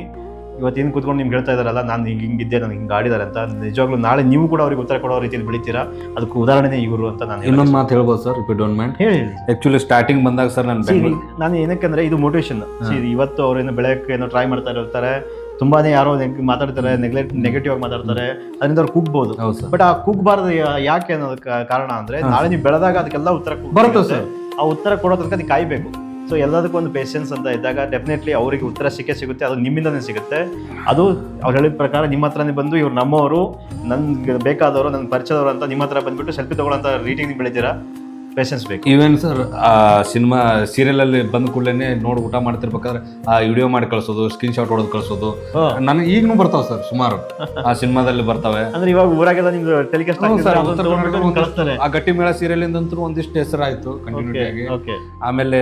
ಇವತ್ತೇನು ಕೂತ್ಕೊಂಡು ನಿಮ್ಗೆ ಹೇಳ್ತಾ ಇದ್ದಾರಲ್ಲ, ನಾನು ಹಿಂಗಿದ್ದೆ, ನನಗೆ ಹಿಂಗೆ ಆಡಿದ್ದಾರೆ ಅಂತ, ನಿಜವಾಗ್ಲೂ ನಾಳೆ ನೀವು ಕೂಡ ಅವ್ರಿಗೆ ಉತ್ತರ ಕೊಡೋ ರೀತಿಯಲ್ಲಿ ಬೆಳಿತೀರಾ. ಅದಕ್ಕೆ ಉದಾಹರಣೆ ಇವರು ಅಂತ ನಾನು ಇನ್ನೊಂದು ಮಾತು ಹೇಳ್ಬೋದು sir, if you don't mind. ಹೇಳಿ. ಆ್ಯಕ್ಚುಲಿ ಸ್ಟಾರ್ಟಿಂಗ್ ಬಂದಾಗ ಸರ್ ನಾನು ಏನಕ್ಕಂದ್ರೆ ಇದು ಮೋಟಿವೇಶನ್. ಇವತ್ತು ಅವ್ರೇನೋ ಬೆಳೆಯೋಕ್ಕೆ ಏನೋ ಟ್ರೈ ಮಾಡ್ತಾ ಇರ್ತಾರೆ, ತುಂಬಾನೇ ಯಾರೋ ಮಾತಾಡ್ತಾರೆ, ನೆಗೆಟಿವ್ ಆಗಿ ಮಾತಾಡ್ತಾರೆ, ಅದರಿಂದ ಅವ್ರು ಕುಗ್ಬೋದು. ಬಟ್ ಆ ಕುಗ್ಬಾರ್ದು ಯಾಕೆ ಅನ್ನೋದಕ್ಕೆ ಕಾರಣ ಅಂದ್ರೆ, ನಾಳೆ ನೀವು ಬೆಳೆದಾಗ ಅದಕ್ಕೆಲ್ಲ ಉತ್ತರ ಬರುತ್ತೆ ಸರ್. ಆ ಉತ್ತರ ಕೊಡೋ ತನಕ ಅದಕ್ಕೆ ಕಾಯ್ಬೇಕು. ಸೊ ಎಲ್ಲದಕ್ಕೂ ಒಂದು ಪೇಷನ್ಸ್ ಅಂತ ಇದ್ದಾಗ ಡೆಫಿನೆಟ್ಲಿ ಅವರಿಗೆ ಉತ್ತರ ಸಿಗುತ್ತೆ. ಅದು ನಿಮ್ಮಿಂದನೇ ಸಿಗುತ್ತೆ. ಅದು ಅವ್ರು ಹೇಳಿದ ಪ್ರಕಾರ ನಿಮ್ಮ ಹತ್ರನೇ ಬಂದು, ಇವ್ರು ನಮ್ಮವರು, ನನ್ಗೆ ಬೇಕಾದವರು, ನನ್ನ ಪರಿಚಯದವರು ಅಂತ ನಿಮ್ಮ ಹತ್ರ ಬಂದ್ಬಿಟ್ಟು ಸೆಲ್ಫಿ ತಗೊಳ್ಳೋಂಥ ರೀತಿಗೆ ನೀವು ಬೆಳಿತೀರಾ. ಪೇಷನ್ಸ್ ಬೇಕು. ಈವನ್ ಸರ್ ಸಿನಿಮಾ ಸೀರಿಯಲಲ್ಲಿ ಬಂದ ಕೂಡಲೇ ನೋಡಿ ಊಟ ಮಾಡ್ತಿರ್ಬೇಕಾದ್ರೆ ಆ ವಿಡಿಯೋ ಮಾಡಿ ಕಳಿಸೋದು, ಸ್ಕ್ರೀನ್ ಶಾಟ್ ಹೊಡೆದು ಕಳಿಸೋದು ನನಗೆ ಈಗಲೂ ಬರ್ತಾವೆ ಸರ್, ಸುಮಾರು ಆ ಸಿನಿಮಾದಲ್ಲಿ ಬರ್ತವೆ. ಅಂದ್ರೆ ಇವಾಗ ಊರಾಗೆಲ್ಲ ನಿಮ್ದು ಟೆಲಿಕಾಸ್ಟ್ ಕಳಿಸ್ತಾರೆ. ಆ ಗಟ್ಟಿ ಮೇಳ ಸೀರಿಯಲ್ ಇಂದಂತೂ ಒಂದಿಷ್ಟು ಹೆಸರಾಯ್ತು ಕಂಟಿನ್ಯೂಟಿ ಆಗಿ. ಆಮೇಲೆ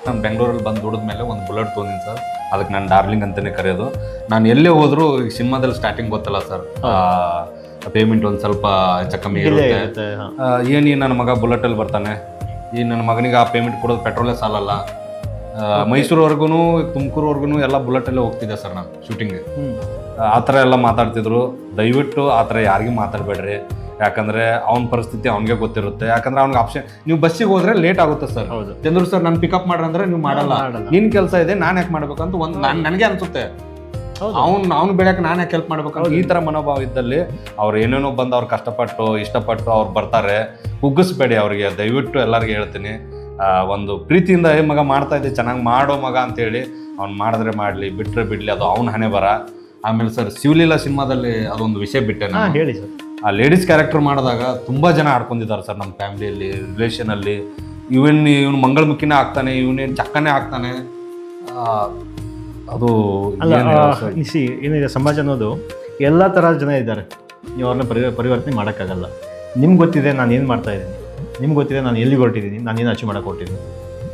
ನಾನು ಬೆಂಗಳೂರಲ್ಲಿ ಬಂದು ದುಡಿದ್ಮೇಲೆ ಒಂದು ಬುಲೆಟ್ ತೊಗೊಂಡಿನಿ ಸರ್, ಅದಕ್ಕೆ ನಾನು ಡಾರ್ಲಿಂಗ್ ಅಂತಾನೆ ಕರೆಯೋದು. ನಾನು ಎಲ್ಲೇ ಹೋದ್ರು ಈ ಸಿನಿಮಾದಲ್ಲಿ ಸ್ಟಾರ್ಟಿಂಗ್ ಗೊತ್ತಲ್ಲ ಸರ್, ಪೇಮೆಂಟ್ ಒಂದು ಸ್ವಲ್ಪ ಹೆಚ್ಚು ಕಮ್ಮಿ ಇರುತ್ತೆ. ಏನು ಈ ನನ್ನ ಮಗ ಬುಲೆಟಲ್ಲಿ ಬರ್ತಾನೆ, ಈ ನನ್ನ ಮಗನಿಗೆ ಆ ಪೇಮೆಂಟ್ ಕೊಡೋದು ಪೆಟ್ರೋಲೇ ಸಾಲಲ್ಲ. ಮೈಸೂರುವರೆಗೂ ತುಮಕೂರುವರೆಗೂ ಎಲ್ಲ ಬುಲೆಟಲ್ಲೇ ಹೋಗ್ತಿದ್ದೆ ಸರ್ ನಾನು ಶೂಟಿಂಗ್ಗೆ. ಆ ಥರ ಎಲ್ಲ ಮಾತಾಡ್ತಿದ್ರು. ದಯವಿಟ್ಟು ಆ ಥರ ಯಾರಿಗೂ ಮಾತಾಡಬೇಡ್ರಿ, ಯಾಕಂದರೆ ಅವ್ನ ಪರಿಸ್ಥಿತಿ ಅವ್ನಿಗೆ ಗೊತ್ತಿರುತ್ತೆ. ಯಾಕಂದ್ರೆ ಅವ್ನಿಗೆ ಆಪ್ಷನ್, ನೀವು ಬಸ್ಸಿಗೆ ಹೋದ್ರೆ ಲೇಟ್ ಆಗುತ್ತೆ ಸರ್. ಚಂದ್ರು ಸರ್ ನಾನು ಪಿಕಪ್ ಮಾಡ್ರಿ ಅಂದ್ರೆ ನೀವು ಮಾಡಲ್ಲ, ನಿನ್ನ ಕೆಲಸ ಇದೆ ನಾನು ಯಾಕೆ ಮಾಡ್ಬೇಕಂತ ಒಂದು ನನಗೆ ಅನ್ಸುತ್ತೆ. ಅವ್ನು ಬೆಳೆಯಕ್ಕೆ ನಾನು ಯಾಕೆ ಹೆಲ್ಪ್ ಮಾಡ್ಬೇಕಂತ ಈ ಥರ ಮನೋಭಾವ ಇದ್ದಲ್ಲಿ ಅವ್ರು ಏನೇನೋ ಬಂದು ಅವ್ರು ಕಷ್ಟಪಟ್ಟು ಇಷ್ಟಪಟ್ಟು ಅವ್ರು ಬರ್ತಾರೆ. ಕುಗ್ಗಿಸ್ಬೇಡಿ ಅವ್ರಿಗೆ, ದಯವಿಟ್ಟು ಎಲ್ಲರಿಗೂ ಹೇಳ್ತೀನಿ. ಒಂದು ಪ್ರೀತಿಯಿಂದ ಮಗ ಮಾಡ್ತಾ ಇದ್ದೆ ಚೆನ್ನಾಗಿ ಮಾಡೋ ಮಗ ಅಂತೇಳಿ ಅವ್ನು ಮಾಡಿದ್ರೆ ಮಾಡಲಿ, ಬಿಟ್ಟರೆ ಬಿಡಲಿ, ಅದು ಅವ್ನ ಹಣೆ ಬರ. ಆಮೇಲೆ ಸರ್ ಶಿವಲೀಲಾ ಸಿನಿಮಾದಲ್ಲಿ ಅದೊಂದು ವಿಷಯ ಬಿಟ್ಟೆ ನಾನು. ಹೇಳಿ ಸರ್. ಆ ಲೇಡೀಸ್ ಕ್ಯಾರೆಕ್ಟರ್ ಮಾಡಿದಾಗ ತುಂಬ ಜನ ಆಡ್ಕೊಂಡಿದ್ದಾರೆ ಸರ್ ನಮ್ಮ ಫ್ಯಾಮಿಲಿಯಲ್ಲಿ, ರಿಲೇಷನಲ್ಲಿ. ಇವನು ಮಂಗಳಮುಖಿನೇ ಆಗ್ತಾನೆ, ಇವನೇನು ಚಕ್ಕನೇ ಆಗ್ತಾನೆ. ಅದು ಏನಿದೆ ಸಮಾಜ ಅನ್ನೋದು ಎಲ್ಲ ಥರದ ಜನ ಇದ್ದಾರೆ. ನೀವು ಅವ್ರನ್ನ ಪರಿವರ್ತನೆ ಮಾಡೋಕ್ಕಾಗಲ್ಲ. ನಿಮ್ಗೆ ಗೊತ್ತಿದೆ ನಾನು ಏನು ಮಾಡ್ತಾ ಇದ್ದೀನಿ, ನಿಮ್ಗೆ ಗೊತ್ತಿದೆ ನಾನು ಎಲ್ಲಿಗೆ ಹೊರಟಿದ್ದೀನಿ, ನಾನು ಏನು ಅಚೀವ್ ಮಾಡೋಕೆ ಹೊರಟಿದ್ದೀನಿ.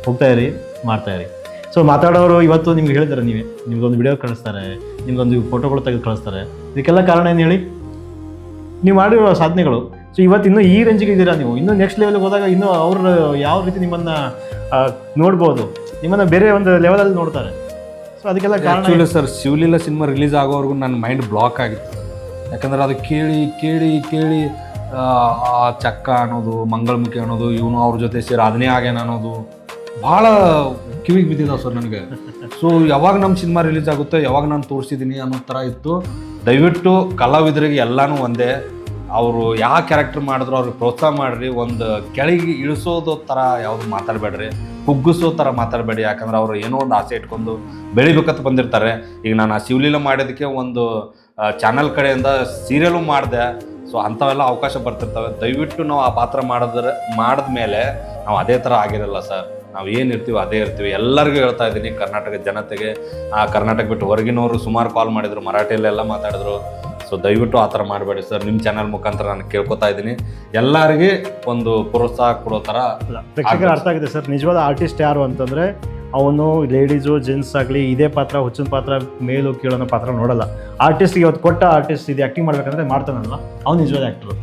ಹೋಗ್ತಾ ಇರಿ, ಮಾಡ್ತಾ ಇರಿ. ಸೊ ಮಾತಾಡೋರು ಇವತ್ತು ನಿಮ್ಗೆ ಹೇಳಿದ್ದಾರೆ, ನಿಮ್ಗೊಂದು ವಿಡಿಯೋ ಕಳಿಸ್ತಾರೆ, ನಿಮ್ಗೊಂದು ಫೋಟೋಗಳು ತೆಗೆದು ಕಳಿಸ್ತಾರೆ. ಇದಕ್ಕೆಲ್ಲ ಕಾರಣ ಏನು ಹೇಳಿ? ನೀವು ಮಾಡಿರೋ ಸಾಧನೆಗಳು. ಸೊ ಇವತ್ತು ಇನ್ನೂ ಈ ರೇಂಜಿಗೆ ಇದ್ದೀರಾ ನೀವು. ಇನ್ನೂ ನೆಕ್ಸ್ಟ್ ಲೆವೆಲ್ಗೆ ಹೋದಾಗ ಇನ್ನೂ ಅವರು ಯಾವ ರೀತಿ ನಿಮ್ಮನ್ನು ನೋಡ್ಬೋದು, ನಿಮ್ಮನ್ನು ಬೇರೆ ಒಂದು ಲೆವೆಲಲ್ಲಿ ನೋಡ್ತಾರೆ. ಸೊ ಅದಕ್ಕೆಲ್ಲ ಕಾರಣ ಸರ್ ಶಿವಲೀಲಾ ಸಿನಿಮಾ ರಿಲೀಸ್ ಆಗೋವರೆಗೂ ನನ್ನ ಮೈಂಡ್ ಬ್ಲಾಕ್ ಆಗಿತ್ತು. ಯಾಕಂದ್ರೆ ಅದು ಕೇಳಿ ಕೇಳಿ ಕೇಳಿ ಆ ಚಕ್ಕ ಅನ್ನೋದು, ಮಂಗಳಮುಖಿ ಅನ್ನೋದು, ಇವನು ಅವ್ರ ಜೊತೆ ಸೇರಿ ಅದನ್ನೇ ಆಗ್ಯಾನ ಅನ್ನೋದು ಭಾಳ ಕಿವಿಗೆ ಬಿದ್ದಿದ್ದಾವೆ ಸರ್ ನನಗೆ. ಸೊ ಯಾವಾಗ ನಮ್ಮ ಸಿನಿಮಾ ರಿಲೀಸ್ ಆಗುತ್ತೆ, ಯಾವಾಗ ನಾನು ತೋರಿಸಿದ್ದೀನಿ ಅನ್ನೋ ಥರ ಇತ್ತು. ದಯವಿಟ್ಟು ಕಲಾವಿದರಿಗೆ ಎಲ್ಲನೂ ಒಂದೇ, ಅವರು ಯಾವ ಕ್ಯಾರೆಕ್ಟರ್ ಮಾಡಿದ್ರು ಅವ್ರಿಗೆ ಪ್ರೋತ್ಸಾಹ ಮಾಡಿರಿ. ಒಂದು ಕೆಳಗೆ ಇಳಿಸೋದು ಥರ ಯಾವುದು ಮಾತಾಡಬೇಡ್ರಿ, ಕುಗ್ಗಿಸೋ ಥರ ಮಾತಾಡಬೇಡಿ. ಯಾಕಂದ್ರೆ ಅವರು ಏನೋ ಒಂದು ಆಸೆ ಇಟ್ಕೊಂಡು ಬೆಳಿಬೇಕಂತ ಬಂದಿರ್ತಾರೆ. ಈಗ ನಾನು ಆ ಶಿವಲೀಲಾ ಮಾಡೋದಕ್ಕೆ ಒಂದು ಚಾನಲ್ ಕಡೆಯಿಂದ ಸೀರಿಯಲು ಮಾಡಿದೆ. ಸೊ ಅಂಥವೆಲ್ಲ ಅವಕಾಶ ಬರ್ತಿರ್ತವೆ. ದಯವಿಟ್ಟು ನಾವು ಆ ಪಾತ್ರ ಮಾಡಿದ್ಮೇಲೆ ನಾವು ಅದೇ ಥರ ಆಗಿರಲ್ಲ ಸರ್. ನಾವು ಏನಿರ್ತೀವಿ ಅದೇ ಇರ್ತೀವಿ. ಎಲ್ಲರಿಗೂ ಹೇಳ್ತಾ ಇದ್ದೀನಿ, ಕರ್ನಾಟಕ ಜನತೆಗೆ. ಕರ್ನಾಟಕ ಬಿಟ್ಟು ಹೊರಗಿನವರು ಸುಮಾರು ಕಾಲ್ ಮಾಡಿದರು, ಮರಾಠಿಯಲ್ಲೆಲ್ಲ ಮಾತಾಡಿದ್ರು. ಸೊ ದಯವಿಟ್ಟು ಆ ಥರ ಮಾಡಬೇಡಿ ಸರ್. ನಿಮ್ಮ ಚಾನಲ್ ಮುಖಾಂತರ ನಾನು ಕೇಳ್ಕೊತಾ ಇದ್ದೀನಿ, ಎಲ್ಲರಿಗೆ ಒಂದು ಪ್ರೋತ್ಸಾಹ ಕೊಡೋ ಥರ. ಪ್ರೇಕ್ಷಕರಿಗೆ ಅರ್ಥ ಆಗಿದೆ ಸರ್. ನಿಜವಾದ ಆರ್ಟಿಸ್ಟ್ ಯಾರು ಅಂತಂದರೆ ಅವನು ಲೇಡೀಸು ಜೆಂಟ್ಸ್ ಆಗಲಿ ಇದೇ ಪಾತ್ರ, ಹುಚ್ಚಿನ ಪಾತ್ರ, ಮೇಲು ಕೀಳೋ ಪಾತ್ರ ನೋಡಲ್ಲ. ಆರ್ಟಿಸ್ಟ್ಗೆ ಇವತ್ತು ಕೊಟ್ಟ ಆರ್ಟಿಸ್ಟ್ ಇದು ಆ್ಯಕ್ಟಿಂಗ್ ಮಾಡ್ಬೇಕಂದ್ರೆ ಮಾಡ್ತಾನಲ್ಲ, ಅವ್ನು ನಿಜವಾದ ಆ್ಯಕ್ಟ್ರು.